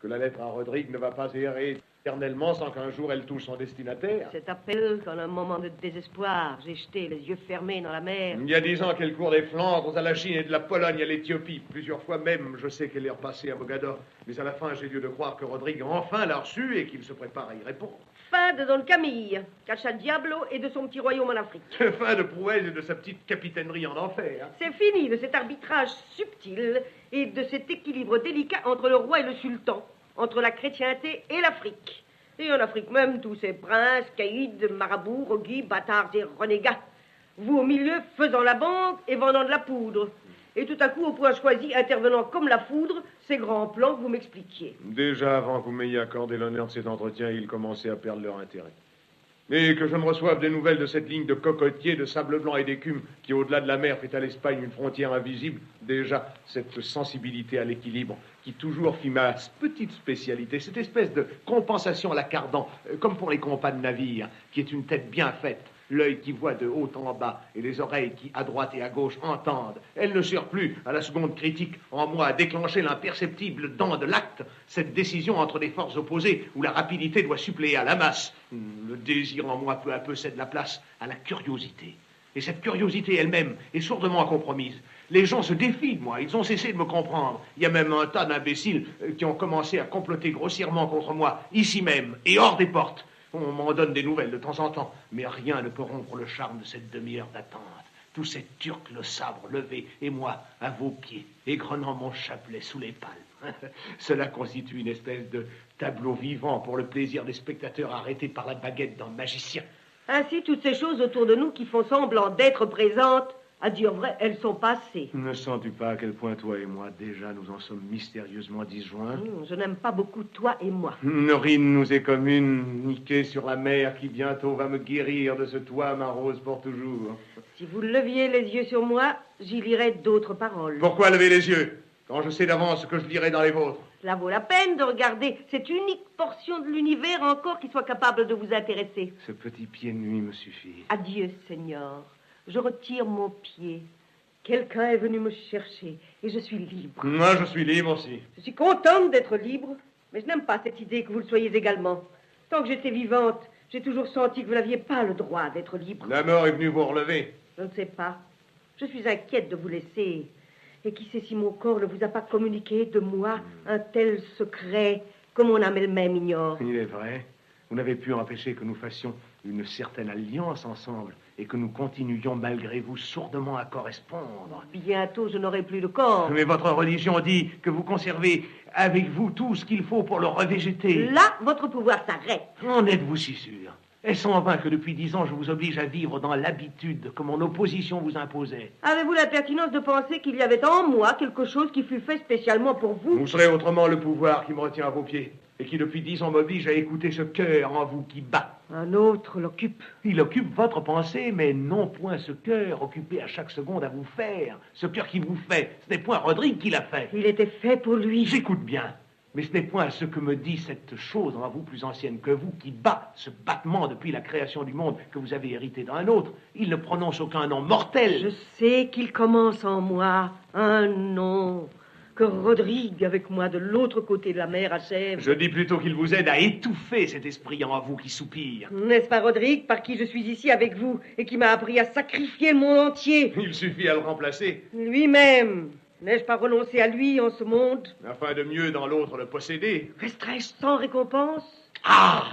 que la lettre à Rodrigue ne va pas errer éternellement sans qu'un jour elle touche son destinataire. Cet appel qu'en un moment de désespoir, j'ai jeté les yeux fermés dans la mer. Il y a 10 ans qu'elle court des Flandres à la Chine et de la Pologne à l'Éthiopie. Plusieurs fois même, je sais qu'elle est repassée à Mogador. Mais à la fin, j'ai lieu de croire que Rodrigue enfin l'a reçue et qu'il se prépare à y répondre. Fin de Don Camille, Caccia Diablo et de son petit royaume en Afrique. Fin de Prouesse et de sa petite capitainerie en enfer. C'est fini de cet arbitrage subtil et de cet équilibre délicat entre le roi et le sultan, entre la chrétienté et l'Afrique. Et en Afrique même, tous ces princes, caïds, marabouts, roguis, bâtards et renégats. Vous au milieu, faisant la banque et vendant de la poudre. Et tout à coup, au point choisi, intervenant comme la foudre, ces grands plans que vous m'expliquiez. Déjà avant que vous m'ayez accordé l'honneur de cet entretien, ils commençaient à perdre leur intérêt. Et que je ne reçoive des nouvelles de cette ligne de cocotiers, de sable blanc et d'écume qui, au-delà de la mer, fait à l'Espagne une frontière invisible. Déjà, cette sensibilité à l'équilibre qui toujours fit ma petite spécialité, cette espèce de compensation à la Cardan, comme pour les compas de navire, qui est une tête bien faite, l'œil qui voit de haut en bas et les oreilles qui, à droite et à gauche, entendent. Elle ne sert plus, à la seconde critique, en moi, à déclencher l'imperceptible dent de l'acte, cette décision entre des forces opposées où la rapidité doit suppléer à la masse. Le désir en moi, peu à peu, cède la place à la curiosité. Et cette curiosité elle-même est sourdement compromise. Les gens se défient de moi, ils ont cessé de me comprendre. Il y a même un tas d'imbéciles qui ont commencé à comploter grossièrement contre moi, ici même et hors des portes. On m'en donne des nouvelles de temps en temps, mais rien ne peut rompre le charme de cette demi-heure d'attente. Tous ces Turcs, le sabre levé, et moi, à vos pieds, égrenant mon chapelet sous les palmes. Cela constitue une espèce de tableau vivant pour le plaisir des spectateurs arrêtés par la baguette d'un magicien. Ainsi, toutes ces choses autour de nous qui font semblant d'être présentes, à dire vrai, elles sont passées. Ne sens-tu pas à quel point toi et moi, déjà, nous en sommes mystérieusement disjoints? Je n'aime pas beaucoup toi et moi. Une rime nous est commune, niquée sur la mer qui bientôt va me guérir de ce toit, ma rose, pour toujours. Si vous leviez les yeux sur moi, j'y lirais d'autres paroles. Pourquoi lever les yeux, quand je sais d'avance ce que je lirai dans les vôtres? Cela vaut la peine de regarder cette unique portion de l'univers encore qui soit capable de vous intéresser. Ce petit pied de nuit me suffit. Adieu, Seigneur. Je retire mon pied. Quelqu'un est venu me chercher et je suis libre. Moi, je suis libre aussi. Je suis contente d'être libre, mais je n'aime pas cette idée que vous le soyez également. Tant que j'étais vivante, j'ai toujours senti que vous n'aviez pas le droit d'être libre. La mort est venue vous relever. Je ne sais pas. Je suis inquiète de vous laisser. Et qui sait si mon corps ne vous a pas communiqué de moi un tel secret que mon âme elle-même ignore. Il est vrai. Vous n'avez pu empêcher que nous fassions une certaine alliance ensemble et que nous continuions malgré vous sourdement à correspondre. Bientôt, je n'aurai plus de corps. Mais votre religion dit que vous conservez avec vous tout ce qu'il faut pour le revégéter. Là, votre pouvoir s'arrête. En êtes-vous si sûr? Est-ce en vain que depuis 10 ans, je vous oblige à vivre dans l'habitude que mon opposition vous imposait? Avez-vous la pertinence de penser qu'il y avait en moi quelque chose qui fut fait spécialement pour vous? Vous serez autrement le pouvoir qui me retient à vos pieds et qui depuis 10 ans m'oblige à écouter ce cœur en vous qui bat. Un autre l'occupe. Il occupe votre pensée, mais non point ce cœur occupé à chaque seconde à vous faire. Ce cœur qui vous fait, ce n'est point Rodrigue qui l'a fait. Il était fait pour lui. J'écoute bien. Mais ce n'est point ce que me dit cette chose en vous plus ancienne que vous qui bat ce battement depuis la création du monde que vous avez hérité d'un autre. Il ne prononce aucun nom mortel. Je sais qu'il commence en moi un nom que Rodrigue, avec moi de l'autre côté de la mer, achève. Je dis plutôt qu'il vous aide à étouffer cet esprit en vous qui soupire. N'est-ce pas Rodrigue, par qui je suis ici avec vous et qui m'a appris à sacrifier le monde entier? Il suffit à le remplacer. Lui-même. N'ai-je pas renoncé à lui en ce monde? Afin de mieux dans l'autre le posséder. Resterai-je sans récompense? Ah!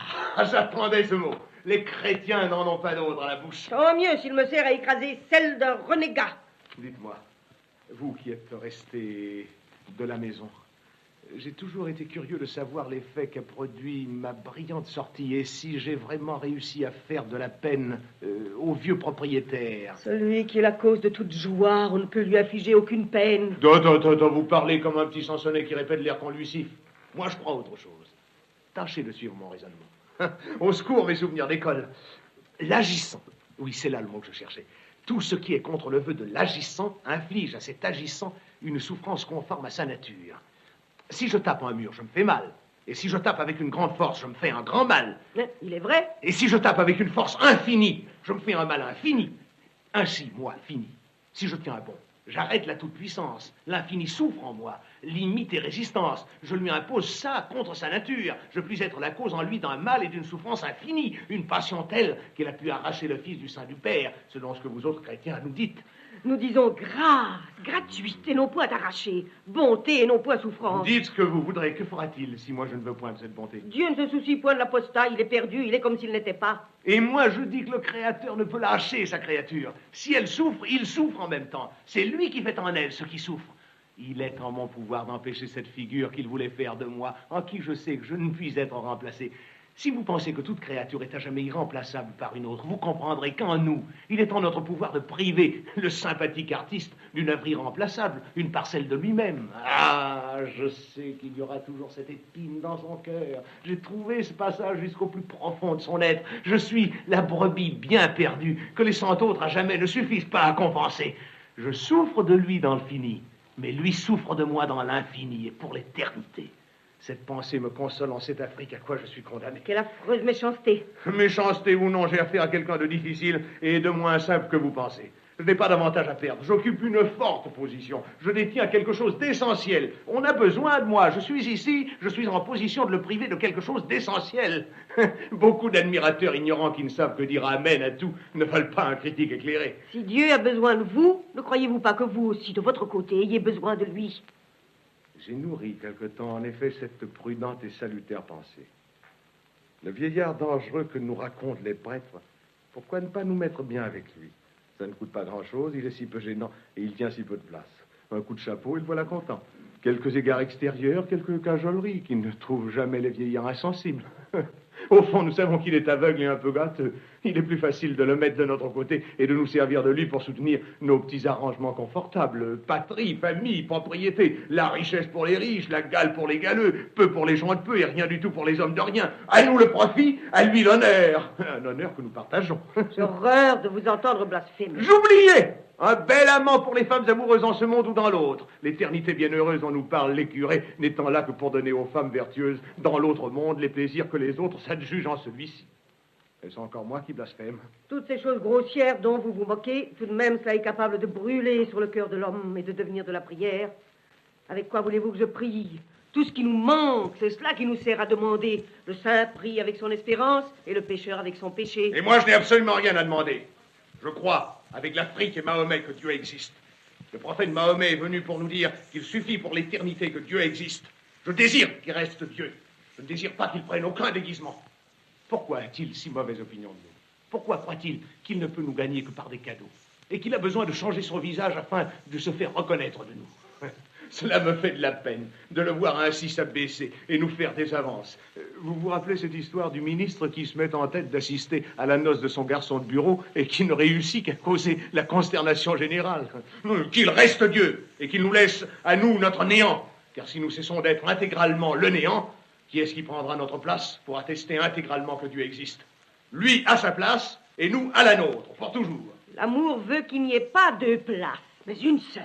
J'attendais ce mot. Les chrétiens n'en ont pas d'autre à la bouche. Tant mieux s'il me sert à écraser celle d'un renégat. Dites-moi, vous qui êtes resté de la maison, j'ai toujours été curieux de savoir l'effet qu'a produit ma brillante sortie et si j'ai vraiment réussi à faire de la peine au vieux propriétaire. Celui qui est la cause de toute joie, on ne peut lui affliger aucune peine. Vous parlez comme un petit sansonnet qui répète l'air qu'on lui siffle. Moi, je crois autre chose. Tâchez de suivre mon raisonnement. Au secours, mes souvenirs d'école. L'agissant, oui, c'est là le mot que je cherchais. Tout ce qui est contre le vœu de l'agissant inflige à cet agissant une souffrance conforme à sa nature. Si je tape un mur, je me fais mal. Et si je tape avec une grande force, je me fais un grand mal. Il est vrai. Et si je tape avec une force infinie, je me fais un mal infini. Ainsi, moi, fini. Si je tiens un bon, j'arrête la toute-puissance. L'infini souffre en moi, limite et résistance. Je lui impose ça contre sa nature. Je puis être la cause en lui d'un mal et d'une souffrance infinie. Une passion telle qu'elle a pu arracher le Fils du sein du Père, selon ce que vous autres chrétiens nous dites. Nous disons grâce, gratuité, non point arrachée, bonté et non point souffrance. Dites ce que vous voudrez. Que fera-t-il si moi je ne veux point de cette bonté? Dieu ne se soucie point de l'apostat, il est perdu, il est comme s'il n'était pas. Et moi je dis que le Créateur ne peut lâcher sa créature. Si elle souffre, il souffre en même temps. C'est lui qui fait en elle ce qui souffre. Il est en mon pouvoir d'empêcher cette figure qu'il voulait faire de moi, en qui je sais que je ne puis être remplacé. Si vous pensez que toute créature est à jamais irremplaçable par une autre, vous comprendrez qu'en nous, il est en notre pouvoir de priver le sympathique artiste d'une œuvre irremplaçable, une parcelle de lui-même. Ah, je sais qu'il y aura toujours cette épine dans son cœur. J'ai trouvé ce passage jusqu'au plus profond de son être. Je suis la brebis bien perdue, que les cent autres à jamais ne suffisent pas à compenser. Je souffre de lui dans le fini, mais lui souffre de moi dans l'infini et pour l'éternité. Cette pensée me console en cette Afrique à quoi je suis condamné. Quelle affreuse méchanceté. Méchanceté ou non, j'ai affaire à quelqu'un de difficile et de moins simple que vous pensez. Je n'ai pas d'avantage à perdre. J'occupe une forte position. Je détiens quelque chose d'essentiel. On a besoin de moi. Je suis ici, je suis en position de le priver de quelque chose d'essentiel. Beaucoup d'admirateurs ignorants qui ne savent que dire amen à tout ne veulent pas un critique éclairé. Si Dieu a besoin de vous, ne croyez-vous pas que vous aussi, de votre côté, ayez besoin de lui? J'ai nourri quelque temps, en effet, cette prudente et salutaire pensée. Le vieillard dangereux que nous racontent les prêtres, pourquoi ne pas nous mettre bien avec lui? Ça ne coûte pas grand-chose, il est si peu gênant et il tient si peu de place. Un coup de chapeau, et le voilà content. Quelques égards extérieurs, quelques cajoleries qui ne trouvent jamais les vieillards insensibles. Au fond, nous savons qu'il est aveugle et un peu gâteux. Il est plus facile de le mettre de notre côté et de nous servir de lui pour soutenir nos petits arrangements confortables. Patrie, famille, propriété, la richesse pour les riches, la gale pour les galeux, peu pour les gens de peu et rien du tout pour les hommes de rien. À nous le profit, à lui l'honneur. Un honneur que nous partageons. J'ai horreur de vous entendre blasphémer. J'oubliais! Un bel amant pour les femmes amoureuses en ce monde ou dans l'autre. L'éternité bienheureuse dont nous parle les curés, n'étant là que pour donner aux femmes vertueuses dans l'autre monde les plaisirs que les autres s'adjugent en celui-ci. Est-ce encore moi qui blasphème? Toutes ces choses grossières dont vous vous moquez, tout de même, cela est capable de brûler sur le cœur de l'homme et de devenir de la prière. Avec quoi voulez-vous que je prie? Tout ce qui nous manque, c'est cela qui nous sert à demander. Le saint prie avec son espérance et le pécheur avec son péché. Et moi, je n'ai absolument rien à demander. Je crois, avec l'Afrique et Mahomet, que Dieu existe. Le prophète Mahomet est venu pour nous dire qu'il suffit pour l'éternité que Dieu existe. Je désire qu'il reste Dieu. Je ne désire pas qu'il prenne aucun déguisement. Pourquoi a-t-il si mauvaise opinion de nous? Pourquoi croit-il qu'il ne peut nous gagner que par des cadeaux? Et qu'il a besoin de changer son visage afin de se faire reconnaître de nous? Cela me fait de la peine de le voir ainsi s'abaisser et nous faire des avances. Vous vous rappelez cette histoire du ministre qui se met en tête d'assister à la noce de son garçon de bureau et qui ne réussit qu'à causer la consternation générale? Qu'il reste Dieu et qu'il nous laisse à nous notre néant. Car si nous cessons d'être intégralement le néant, qui est-ce qui prendra notre place pour attester intégralement que Dieu existe? Lui à sa place et nous à la nôtre, pour toujours. L'amour veut qu'il n'y ait pas deux places, mais une seule.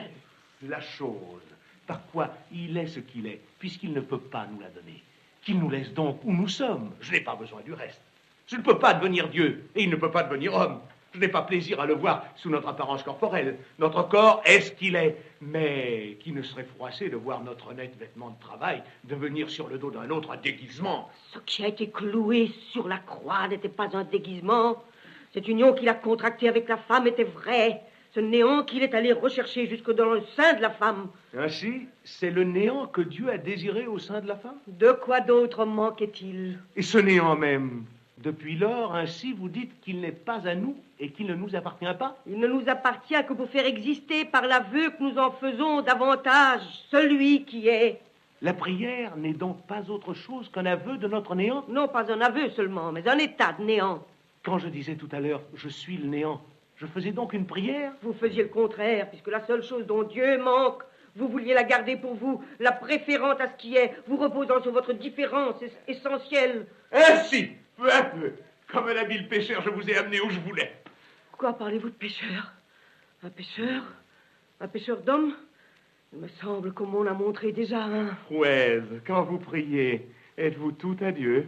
La chose, par quoi il est ce qu'il est, puisqu'il ne peut pas nous la donner. Qu'il nous laisse donc où nous sommes. Je n'ai pas besoin du reste. Je ne peux pas devenir Dieu, et il ne peut pas devenir homme. Je n'ai pas plaisir à le voir sous notre apparence corporelle. Notre corps est ce qu'il est. Mais qui ne serait froissé de voir notre honnête vêtement de travail devenir sur le dos d'un autre un déguisement? Ce qui a été cloué sur la croix n'était pas un déguisement. Cette union qu'il a contractée avec la femme était vraie. Ce néant qu'il est allé rechercher jusque dans le sein de la femme. Ainsi, c'est le néant que Dieu a désiré au sein de la femme? De quoi d'autre manquait-il? Et ce néant même, depuis lors, ainsi, vous dites qu'il n'est pas à nous et qu'il ne nous appartient pas? Il ne nous appartient que pour faire exister par l'aveu que nous en faisons davantage celui qui est. La prière n'est donc pas autre chose qu'un aveu de notre néant? Non, pas un aveu seulement, mais un état de néant. Quand je disais tout à l'heure, je suis le néant, je faisais donc une prière? Vous faisiez le contraire, puisque la seule chose dont Dieu manque, vous vouliez la garder pour vous, la préférant à ce qui est, vous reposant sur votre différence essentielle. Ainsi, peu à peu, comme un habile pécheur, je vous ai amené où je voulais. Pourquoi parlez-vous de pécheur? Un pécheur? Un pécheur d'homme? Il me semble qu'on m'en a montré déjà un. Frouez, quand vous priez, êtes-vous tout à Dieu?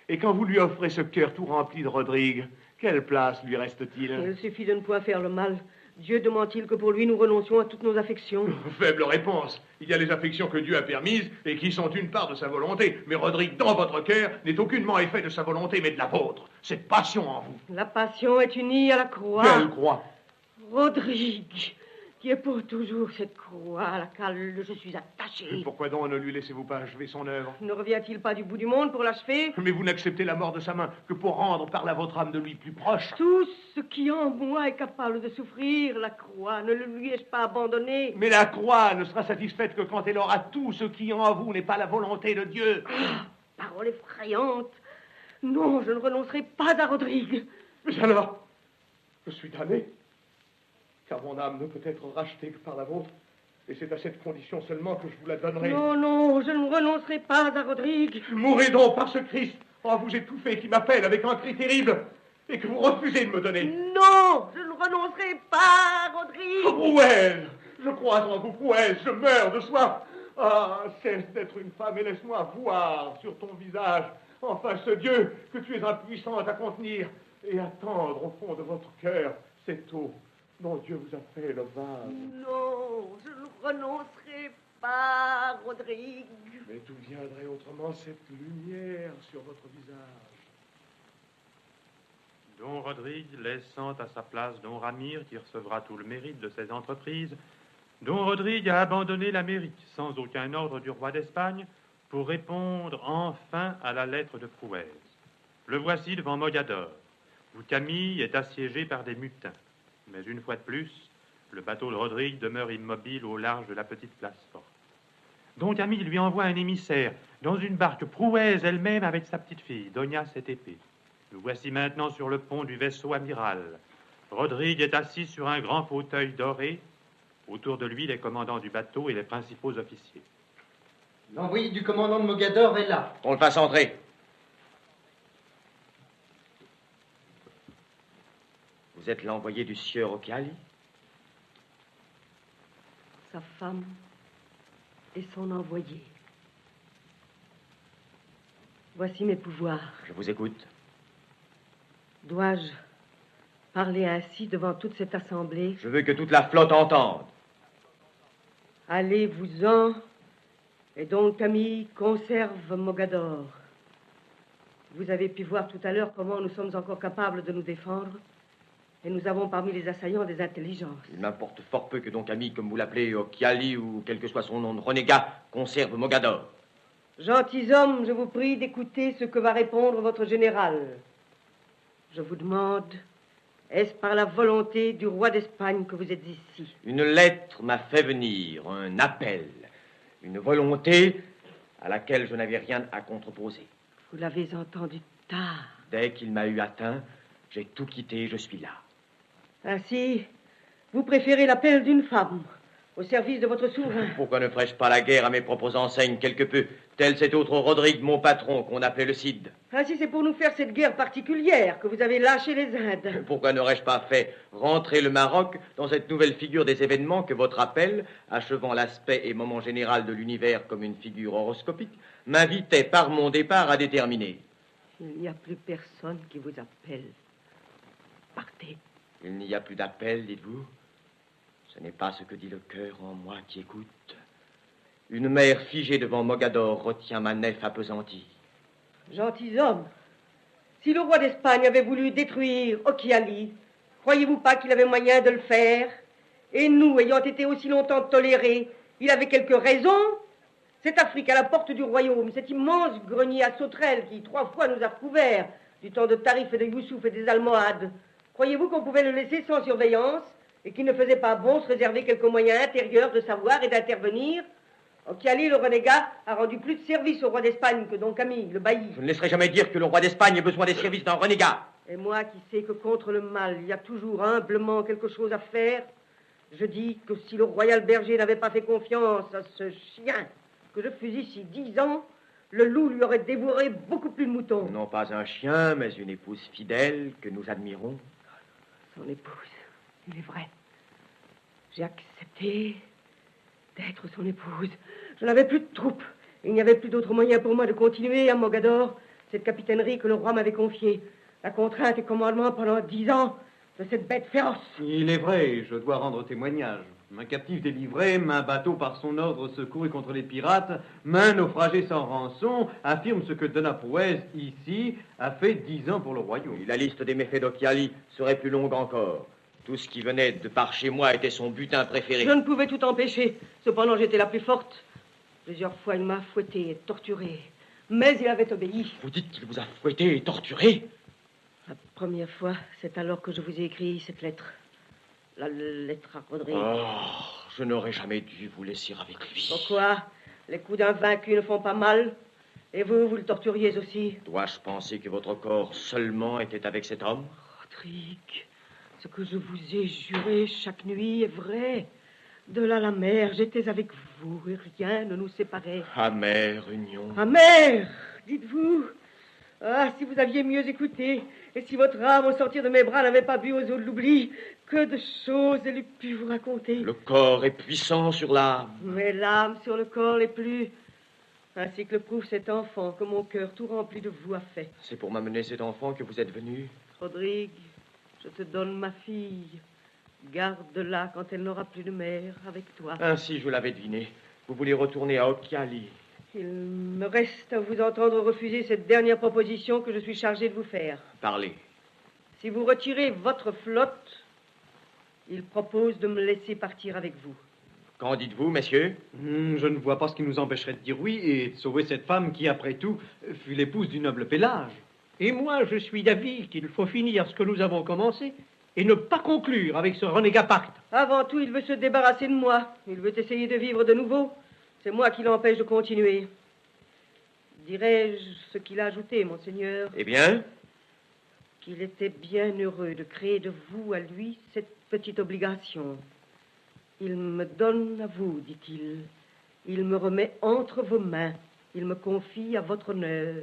Et quand vous lui offrez ce cœur tout rempli de Rodrigue, quelle place lui reste-t-il? Il suffit de ne point faire le mal. Dieu demande-t-il que pour lui nous renoncions à toutes nos affections? Faible réponse. Il y a les affections que Dieu a permises et qui sont une part de sa volonté. Mais Rodrigue, dans votre cœur, n'est aucunement effet de sa volonté, mais de la vôtre. Cette passion en vous. La passion est unie à la croix. Quelle croix? Rodrigue, qui est pour toujours cette croix à laquelle je suis attaché. Et pourquoi donc ne lui laissez-vous pas achever son œuvre? Ne revient-il pas du bout du monde pour l'achever? Mais vous n'acceptez la mort de sa main que pour rendre par là votre âme de lui plus proche. Tout ce qui en moi est capable de souffrir la croix, ne le lui ai-je pas abandonné? Mais la croix ne sera satisfaite que quand elle aura tout ce qui en vous n'est pas la volonté de Dieu. Ah, parole effrayante. Non, je ne renoncerai pas à Rodrigue. Mais alors, je suis damné. Car mon âme ne peut être rachetée que par la vôtre. Et c'est à cette condition seulement que je vous la donnerai. Non, non, je ne renoncerai pas à Rodrigue. Mourez donc par ce Christ, en vous étouffez, qui m'appelle avec un cri terrible, et que vous refusez de me donner. Non, je ne renoncerai pas à Rodrigue. Oh, Prouès, je crois en vous, Prouès, je meurs de soif. Ah, cesse d'être une femme et laisse-moi voir sur ton visage, enfin ce Dieu que tu es impuissante à contenir, et attendre au fond de votre cœur cette eau dont Dieu vous a fait le vase. Non, je ne renoncerai pas, Rodrigue. Mais d'où viendrait autrement cette lumière sur votre visage? Don Rodrigue laissant à sa place Don Ramire, qui recevra tout le mérite de ses entreprises, Don Rodrigue a abandonné l'Amérique sans aucun ordre du roi d'Espagne pour répondre enfin à la lettre de Prouès. Le voici devant Mogador, où Camille est assiégé par des mutins. Mais une fois de plus, le bateau de Rodrigue demeure immobile au large de la petite place forte. Donc Camille lui envoie un émissaire dans une barque prouaise elle-même avec sa petite fille, Donia cette épée. Nous voici maintenant sur le pont du vaisseau amiral. Rodrigue est assis sur un grand fauteuil doré. Autour de lui, les commandants du bateau et les principaux officiers. L'envoyé du commandant de Mogador est là. On le fasse entrer. Vous êtes l'envoyé du sieur Ochiali? Sa femme et son envoyé. Voici mes pouvoirs. Je vous écoute. Dois-je parler ainsi devant toute cette assemblée? Je veux que toute la flotte entende. Allez-vous-en, et donc Camille conserve Mogador. Vous avez pu voir tout à l'heure comment nous sommes encore capables de nous défendre, et nous avons parmi les assaillants des intelligences. Il m'importe fort peu que Don Camille, comme vous l'appelez, Ochiali, ou quel que soit son nom de renégat, conserve Mogador. Gentilshommes, je vous prie d'écouter ce que va répondre votre général. Je vous demande, est-ce par la volonté du roi d'Espagne que vous êtes ici? Une lettre m'a fait venir, un appel, une volonté à laquelle je n'avais rien à contreposer. Vous l'avez entendu tard. Dès qu'il m'a eu atteint, j'ai tout quitté, je suis là. Ainsi, vous préférez l'appel d'une femme au service de votre souverain. Pourquoi ne ferais-je pas la guerre à mes propres enseignes quelque peu, tel cet autre Rodrigue, mon patron, qu'on appelait le Cid? Ainsi, c'est pour nous faire cette guerre particulière que vous avez lâché les Indes. Pourquoi n'aurais-je pas fait rentrer le Maroc dans cette nouvelle figure des événements que votre appel, achevant l'aspect et moment général de l'univers comme une figure horoscopique, m'invitait par mon départ à déterminer? Il n'y a plus personne qui vous appelle. Partez. Il n'y a plus d'appel, dites-vous? Ce n'est pas ce que dit le cœur en moi qui écoute. Une mer figée devant Mogador retient ma nef appesantie. Gentilshommes, si le roi d'Espagne avait voulu détruire Ochiali, croyez-vous pas qu'il avait moyen de le faire? Et nous, ayant été aussi longtemps tolérés, il avait quelques raisons? Cette Afrique à la porte du royaume, cet immense grenier à sauterelles qui 3 fois nous a couverts du temps de Tarif et de Youssouf et des Almohades, croyez-vous qu'on pouvait le laisser sans surveillance et qu'il ne faisait pas bon se réserver quelques moyens intérieurs de savoir et d'intervenir? Ochiali, le renégat, a rendu plus de service au roi d'Espagne que Don Camille, le bailli. Je ne laisserai jamais dire que le roi d'Espagne ait besoin des services d'un renégat. Et moi qui sais que contre le mal, il y a toujours humblement quelque chose à faire, je dis que si le royal berger n'avait pas fait confiance à ce chien, que je fus ici 10 ans, le loup lui aurait dévoré beaucoup plus de moutons. Non pas un chien, mais une épouse fidèle que nous admirons. Son épouse, il est vrai. J'ai accepté d'être son épouse. Je n'avais plus de troupes. Il n'y avait plus d'autre moyen pour moi de continuer à Mogador cette capitainerie que le roi m'avait confiée. La contrainte et commandement pendant 10 ans de cette bête féroce. Il est vrai, je dois rendre témoignage. Un captif délivré, main bateau par son ordre secouru contre les pirates, main naufragé sans rançon, affirme ce que Dona Prouez, ici, a fait 10 ans pour le royaume. Et la liste des méfaits d'Ochiali serait plus longue encore. Tout ce qui venait de par chez moi était son butin préféré. Je ne pouvais tout empêcher. Cependant, j'étais la plus forte. Plusieurs fois, il m'a fouetté et torturé. Mais il avait obéi. Vous dites qu'il vous a fouetté et torturé? La première fois, c'est alors que je vous ai écrit cette lettre. La lettre à Rodrigue. Oh, je n'aurais jamais dû vous laisser avec lui. Pourquoi? Les coups d'un vaincu ne font pas mal. Et vous, vous le torturiez aussi. Dois-je penser que votre corps seulement était avec cet homme? Rodrigue, ce que je vous ai juré chaque nuit est vrai. De là la mer, j'étais avec vous et rien ne nous séparait. Amère union. Amère, dites-vous. Ah, si vous aviez mieux écouté, et si votre âme au sortir de mes bras n'avait pas bu aux eaux de l'oubli, que de choses elle eût pu vous raconter. Le corps est puissant sur l'âme. Mais l'âme sur le corps l'est plus. Ainsi que le prouve cet enfant que mon cœur tout rempli de vous a fait. C'est pour m'amener cet enfant que vous êtes venu? Rodrigue, je te donne ma fille. Garde-la quand elle n'aura plus de mère avec toi. Ainsi, je l'avais deviné. Vous voulez retourner à Ochiali. Il me reste à vous entendre refuser cette dernière proposition que je suis chargé de vous faire. Parlez. Si vous retirez votre flotte, il propose de me laisser partir avec vous. Qu'en dites-vous, messieurs? Je ne vois pas ce qui nous empêcherait de dire oui et de sauver cette femme qui, après tout, fut l'épouse du noble Pélage. Et moi, je suis d'avis qu'il faut finir ce que nous avons commencé et ne pas conclure avec ce renégat pacte. Avant tout, il veut se débarrasser de moi. Il veut essayer de vivre de nouveau. C'est moi qui l'empêche de continuer. Dirais-je ce qu'il a ajouté, monseigneur? Eh bien? Qu'il était bien heureux de créer de vous à lui cette petite obligation. Il me donne à vous, dit-il. Il me remet entre vos mains. Il me confie à votre honneur.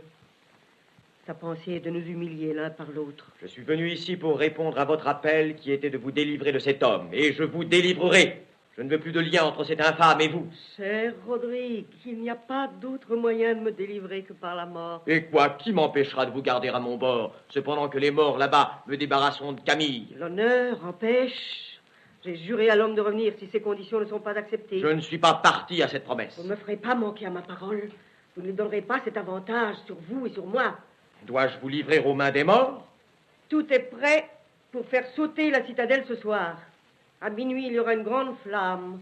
Sa pensée est de nous humilier l'un par l'autre. Je suis venu ici pour répondre à votre appel qui était de vous délivrer de cet homme. Et je vous délivrerai. Je ne veux plus de lien entre cet infâme et vous. Cher Rodrigue, il n'y a pas d'autre moyen de me délivrer que par la mort. Et quoi? Qui m'empêchera de vous garder à mon bord, cependant que les morts là-bas me débarrasseront de Camille? L'honneur empêche. J'ai juré à l'homme de revenir si ces conditions ne sont pas acceptées. Je ne suis pas parti à cette promesse. Vous ne me ferez pas manquer à ma parole. Vous ne lui donnerez pas cet avantage sur vous et sur moi. Dois-je vous livrer aux mains des morts? Tout est prêt pour faire sauter la citadelle ce soir. À minuit, il y aura une grande flamme.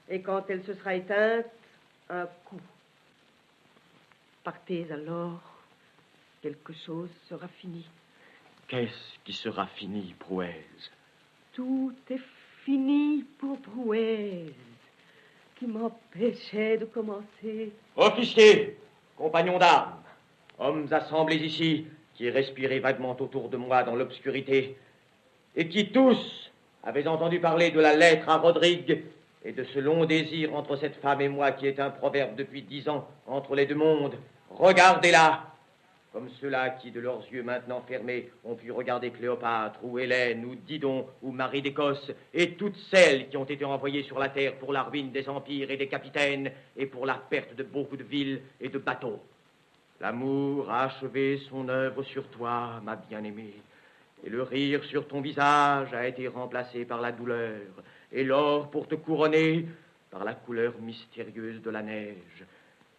Et quand elle se sera éteinte, un coup. Partez alors. Quelque chose sera fini. Qu'est-ce qui sera fini, Prouaise? Tout est fini pour Prouaise, qui m'empêchait de commencer. Officiers, compagnons d'armes, hommes assemblés ici, qui respiraient vaguement autour de moi dans l'obscurité, et qui tous avaient entendu parler de la lettre à Rodrigue et de ce long désir entre cette femme et moi qui est un proverbe depuis 10 ans entre les deux mondes. Regardez-la, comme ceux-là qui, de leurs yeux maintenant fermés, ont pu regarder Cléopâtre, ou Hélène, ou Didon, ou Marie d'Écosse, et toutes celles qui ont été envoyées sur la terre pour la ruine des empires et des capitaines, et pour la perte de beaucoup de villes et de bateaux. L'amour a achevé son œuvre sur toi, ma bien-aimée, et le rire sur ton visage a été remplacé par la douleur, et l'or pour te couronner par la couleur mystérieuse de la neige.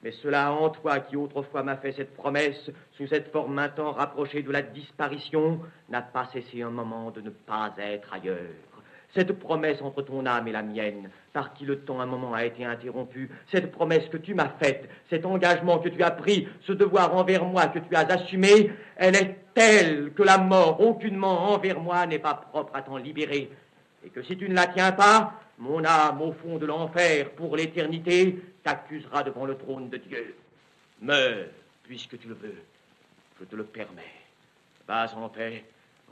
Mais cela en toi qui autrefois m'a fait cette promesse, sous cette forme maintenant rapprochée de la disparition, n'a pas cessé un moment de ne pas être ailleurs. Cette promesse entre ton âme et la mienne, par qui le temps un moment a été interrompu, cette promesse que tu m'as faite, cet engagement que tu as pris, ce devoir envers moi que tu as assumé, elle est telle que la mort aucunement envers moi n'est pas propre à t'en libérer. Et que si tu ne la tiens pas, mon âme au fond de l'enfer pour l'éternité t'accusera devant le trône de Dieu. Meurs, puisque tu le veux. Je te le permets. Vas en paix.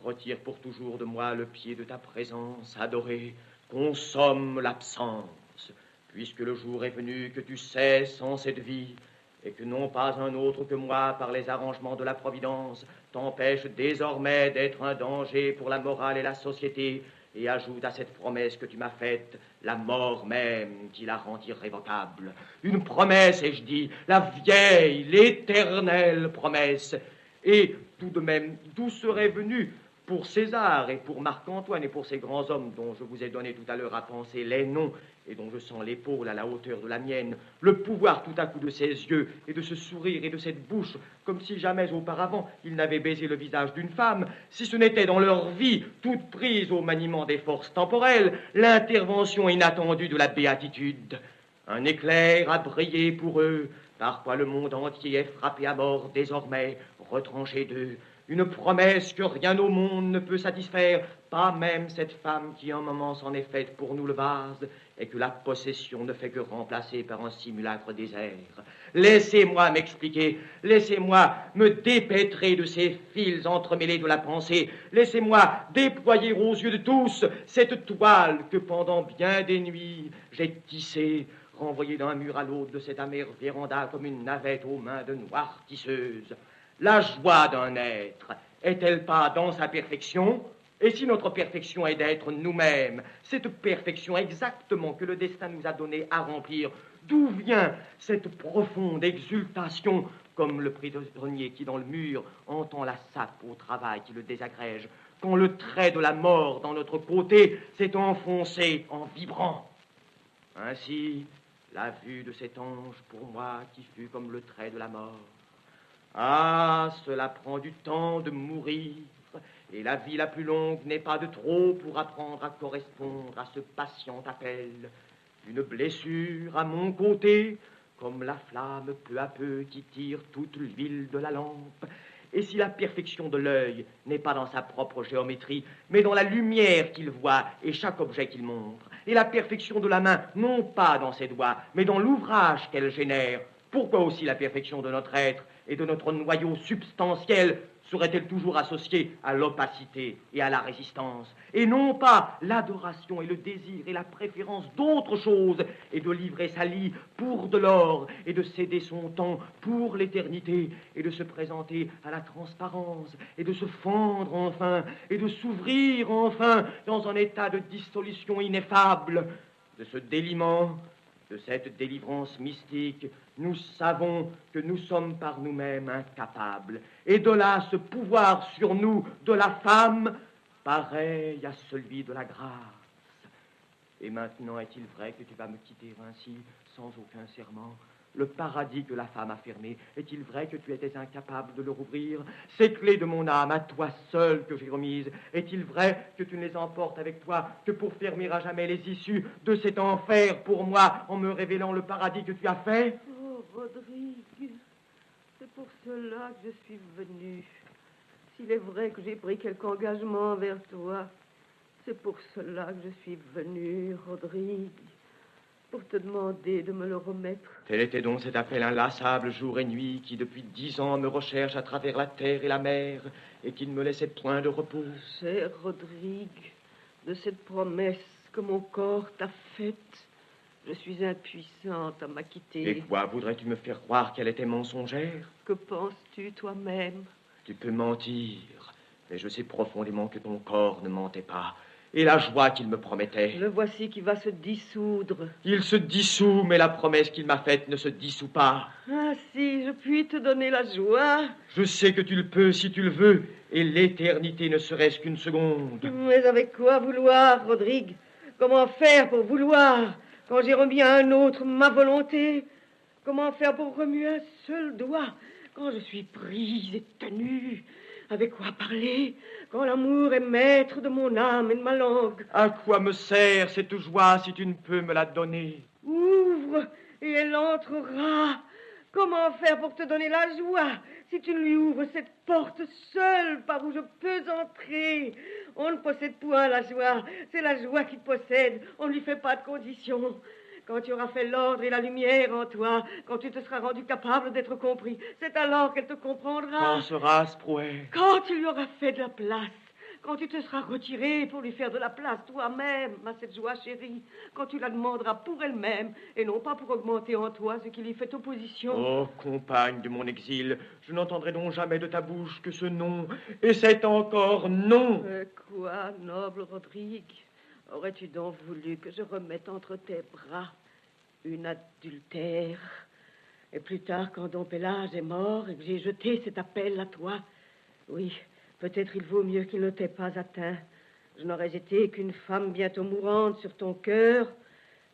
Retire pour toujours de moi le pied de ta présence adorée. Consomme l'absence, puisque le jour est venu que tu cesses en cette vie, et que non pas un autre que moi, par les arrangements de la Providence, t'empêche désormais d'être un danger pour la morale et la société, et ajoute à cette promesse que tu m'as faite la mort même qui la rend irrévocable. Une promesse, ai-je dit, la vieille, l'éternelle promesse. Et tout de même, d'où serait venu pour César et pour Marc-Antoine et pour ces grands hommes dont je vous ai donné tout à l'heure à penser les noms et dont je sens l'épaule à la hauteur de la mienne, le pouvoir tout à coup de ces yeux et de ce sourire et de cette bouche, comme si jamais auparavant ils n'avaient baisé le visage d'une femme, si ce n'était dans leur vie, toute prise au maniement des forces temporelles, l'intervention inattendue de la béatitude. Un éclair a brillé pour eux, par quoi le monde entier est frappé à mort désormais, retranché d'eux. Une promesse que rien au monde ne peut satisfaire, pas même cette femme qui un moment s'en est faite pour nous le vase, et que la possession ne fait que remplacer par un simulacre désert. Laissez-moi m'expliquer, laissez-moi me dépêtrer de ces fils entremêlés de la pensée, laissez-moi déployer aux yeux de tous cette toile que pendant bien des nuits j'ai tissée, renvoyée d'un mur à l'autre de cette amère véranda comme une navette aux mains de noires tisseuses. La joie d'un être est-elle pas dans sa perfection? Et si notre perfection est d'être nous-mêmes, cette perfection exactement que le destin nous a donnée à remplir, d'où vient cette profonde exultation, comme le prisonnier qui dans le mur entend la sape au travail qui le désagrège, quand le trait de la mort dans notre côté s'est enfoncé en vibrant? Ainsi, la vue de cet ange pour moi qui fut comme le trait de la mort. Ah, cela prend du temps de mourir, et la vie la plus longue n'est pas de trop pour apprendre à correspondre à ce patient appel. Une blessure à mon côté, comme la flamme peu à peu qui tire toute l'huile de la lampe, Et si la perfection de l'œil n'est pas dans sa propre géométrie, mais dans la lumière qu'il voit et chaque objet qu'il montre, et la perfection de la main, non pas dans ses doigts, mais dans l'ouvrage qu'elle génère, pourquoi aussi la perfection de notre être et de notre noyau substantiel serait-elle toujours associée à l'opacité et à la résistance, et non pas l'adoration et le désir et la préférence d'autre chose, et de livrer sa lie pour de l'or, et de céder son temps pour l'éternité, et de se présenter à la transparence, et de se fendre enfin, et de s'ouvrir enfin dans un état de dissolution ineffable, de ce déliement, de cette délivrance mystique. Nous savons que nous sommes par nous-mêmes incapables, et de là ce pouvoir sur nous de la femme, pareil à celui de la grâce. Et maintenant, est-il vrai que tu vas me quitter ainsi, sans aucun serment? Le paradis que la femme a fermé, est-il vrai que tu étais incapable de le rouvrir? Ces clés de mon âme, à toi seul que j'ai remises, est-il vrai que tu ne les emportes avec toi que pour fermer à jamais les issues de cet enfer pour moi, en me révélant le paradis que tu as fait? Oh, Rodrigue, c'est pour cela que je suis venue. S'il est vrai que j'ai pris quelque engagement envers toi, c'est pour cela que je suis venue, Rodrigue. Pour te demander de me le remettre. Tel était donc cet appel inlassable jour et nuit qui depuis 10 ans me recherche à travers la terre et la mer et qui ne me laissait point de repos. Cher Rodrigue, de cette promesse que mon corps t'a faite, je suis impuissante à m'acquitter. Et quoi, voudrais-tu me faire croire qu'elle était mensongère? Que penses-tu toi-même? Tu peux mentir, mais je sais profondément que ton corps ne mentait pas. Et la joie qu'il me promettait. Le voici qui va se dissoudre. Il se dissout, mais la promesse qu'il m'a faite ne se dissout pas. Ah, si je puis te donner la joie. Je sais que tu le peux si tu le veux, et l'éternité ne serait-ce qu'une seconde. Mais avec quoi vouloir, Rodrigue? Comment faire pour vouloir, quand j'ai remis à un autre ma volonté? Comment faire pour remuer un seul doigt, quand je suis prise et tenue? Avec quoi parler, quand l'amour est maître de mon âme et de ma langue? À quoi me sert cette joie si tu ne peux me la donner? Ouvre et elle entrera. Comment faire pour te donner la joie si tu ne lui ouvres cette porte seule par où je peux entrer? On ne possède point la joie, c'est la joie qui te possède. On ne lui fait pas de conditions. Quand tu auras fait l'ordre et la lumière en toi, quand tu te seras rendu capable d'être compris, c'est alors qu'elle te comprendra. Quand sera-ce, prouesse? Quand tu lui auras fait de la place, quand tu te seras retiré pour lui faire de la place toi-même à cette joie chérie, quand tu la demanderas pour elle-même et non pas pour augmenter en toi ce qui lui fait opposition. Oh, compagne de mon exil, je n'entendrai donc jamais de ta bouche que ce nom, et c'est encore non. Quoi, noble Rodrigue? Aurais-tu donc voulu que je remette entre tes bras une adultère? Et plus tard, quand Don Pélage est mort et que j'ai jeté cet appel à toi, oui, peut-être il vaut mieux qu'il ne t'ait pas atteint. Je n'aurais été qu'une femme bientôt mourante sur ton cœur,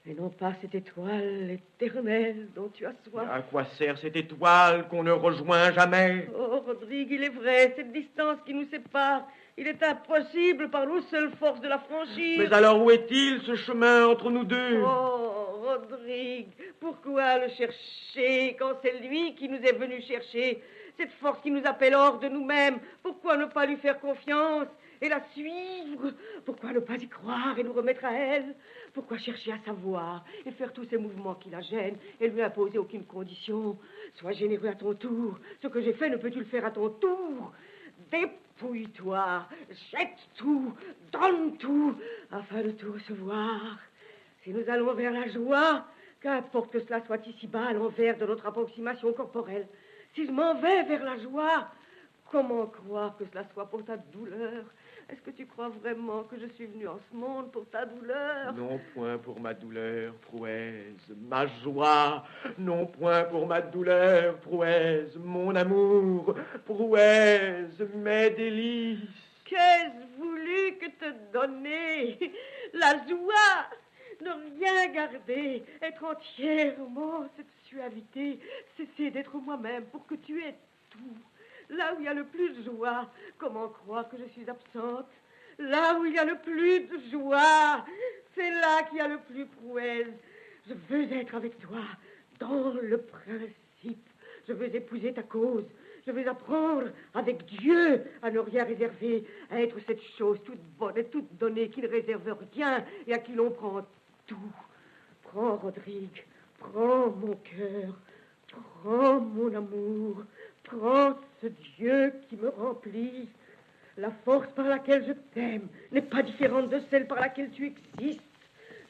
et non pas cette étoile éternelle dont tu as soif. À quoi sert cette étoile qu'on ne rejoint jamais? Oh, Rodrigue, il est vrai, cette distance qui nous sépare, il est impossible par nos seules forces de la franchir. Mais alors où est-il, ce chemin entre nous deux? Oh, Rodrigue, pourquoi le chercher quand c'est lui qui nous est venu chercher? Cette force qui nous appelle hors de nous-mêmes, pourquoi ne pas lui faire confiance et la suivre? Pourquoi ne pas y croire et nous remettre à elle? Pourquoi chercher à savoir et faire tous ces mouvements qui la gênent et lui imposer aucune condition? Sois généreux à ton tour. Ce que j'ai fait, ne peux-tu le faire à ton tour? Dépouille-toi, jette tout, donne tout, afin de tout recevoir. Si nous allons vers la joie, qu'importe que cela soit ici-bas, à l'envers de notre approximation corporelle. Si je m'en vais vers la joie, comment croire que cela soit pour ta douleur? Est-ce que tu crois vraiment que je suis venue en ce monde pour ta douleur? Non point pour ma douleur, prouesse, ma joie. Non point pour ma douleur, prouesse, mon amour, prouesse, mes délices. Qu'ai-je voulu que te donner? La joie, ne rien garder, être entièrement cette suavité, cesser d'être moi-même pour que tu aies tout. Là où il y a le plus de joie, comment croire que je suis absente? Là où il y a le plus de joie, c'est là qu'il y a le plus prouesse. Je veux être avec toi dans le principe. Je veux épouser ta cause. Je vais apprendre, avec Dieu, à ne rien réserver, à être cette chose toute bonne et toute donnée qui ne réserve rien et à qui l'on prend tout. Prends, Rodrigue, prends mon cœur, prends mon amour, prends ce Dieu qui me remplit. La force par laquelle je t'aime n'est pas différente de celle par laquelle tu existes.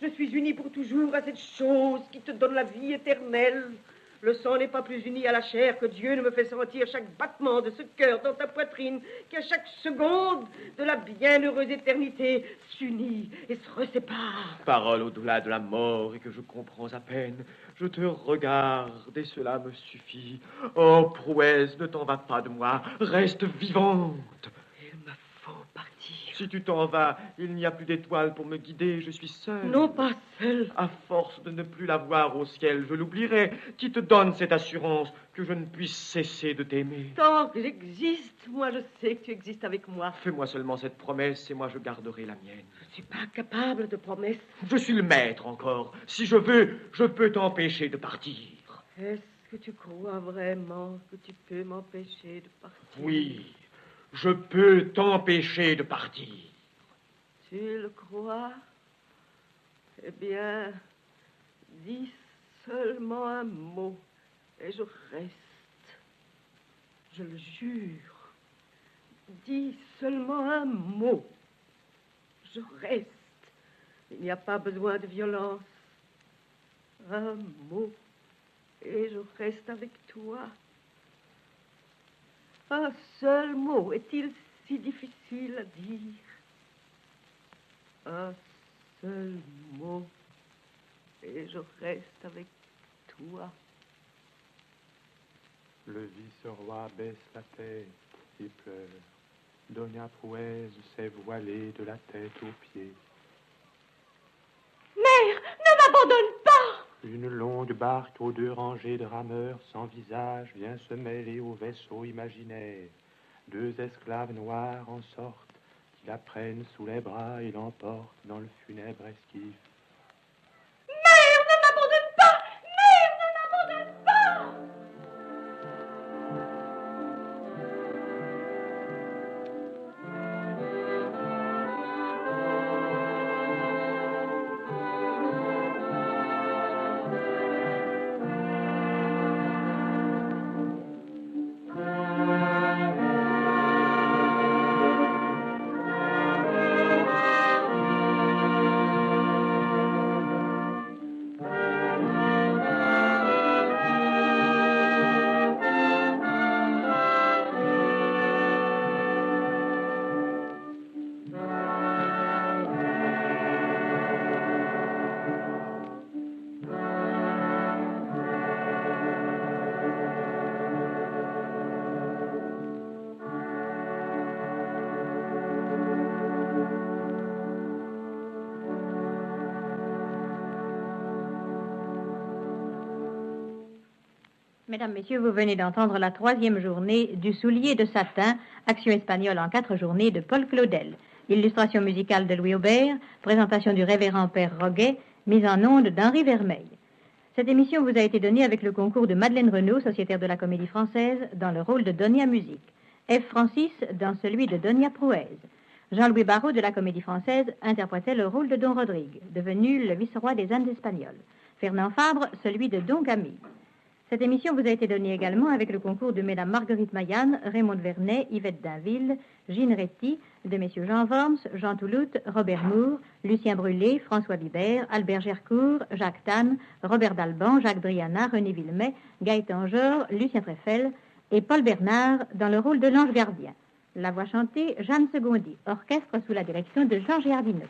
Je suis unie pour toujours à cette chose qui te donne la vie éternelle. Le sang n'est pas plus uni à la chair que Dieu ne me fait sentir chaque battement de ce cœur dans ta poitrine, qui à chaque seconde de la bienheureuse éternité s'unit et se resépare. Parole au-delà de la mort et que je comprends à peine. Je te regarde et cela me suffit. Oh, prouesse, ne t'en va pas de moi. Reste vivante. Il me faut partir. Si tu t'en vas, il n'y a plus d'étoiles pour me guider. Je suis seul. Non, pas seul. À force de ne plus la voir au ciel, je l'oublierai. Qui te donne cette assurance que je ne puisse cesser de t'aimer? Tant que j'existe, moi je sais que tu existes avec moi. Fais-moi seulement cette promesse et moi je garderai la mienne. Je ne suis pas capable de promesses. Je suis le maître encore. Si je veux, je peux t'empêcher de partir. Est-ce que tu crois vraiment que tu peux m'empêcher de partir? Oui, je peux t'empêcher de partir. Tu le crois? Eh bien, dis seulement un mot et je reste. Je le jure. Dis seulement un mot. Je reste. Il n'y a pas besoin de violence. Un mot et je reste avec toi. Un seul mot est-il si difficile à dire? Un seul mot et je reste avec toi. Le vice-roi baisse la tête et pleure. Doña Prouez s'est voilée de la tête aux pieds. Mère, ne m'abandonne pas! Une longue barque aux 2 rangées de rameurs sans visage vient se mêler au vaisseau imaginaire. 2 esclaves noirs en sortent, qui la prennent sous les bras et l'emportent dans le funèbre esquif. Mère, ne m'abandonne pas! Mère, ne m'abandonne pas! Mesdames, Messieurs, vous venez d'entendre la 3e journée du Soulier de satin, action espagnole en 4 journées de Paul Claudel. Illustration musicale de Louis Aubert, présentation du révérend Père Roguet, mise en onde d'Henri Vermeil. Cette émission vous a été donnée avec le concours de Madeleine Renaud, sociétaire de la Comédie Française, dans le rôle de Donia Musique. F. Francis dans celui de Donia Prouez. Jean-Louis Barrault de la Comédie Française interprétait le rôle de Don Rodrigue, devenu le vice-roi des Indes espagnoles. Fernand Fabre, celui de Don Camille. Cette émission vous a été donnée également avec le concours de Mesdames Marguerite Maillan, Raymond Vernet, Yvette Dainville, Gine Réty, de Messieurs Jean Worms, Jean Touloute, Robert Moore, Lucien Brulé, François Libert, Albert Gercourt, Jacques Tanne, Robert Dalban, Jacques Briana, René Villemet, Gaëtan Jor, Lucien Treffel et Paul Bernard dans le rôle de l'ange gardien. La voix chantée, Jeanne Segondy, orchestre sous la direction de Georges Hardinot.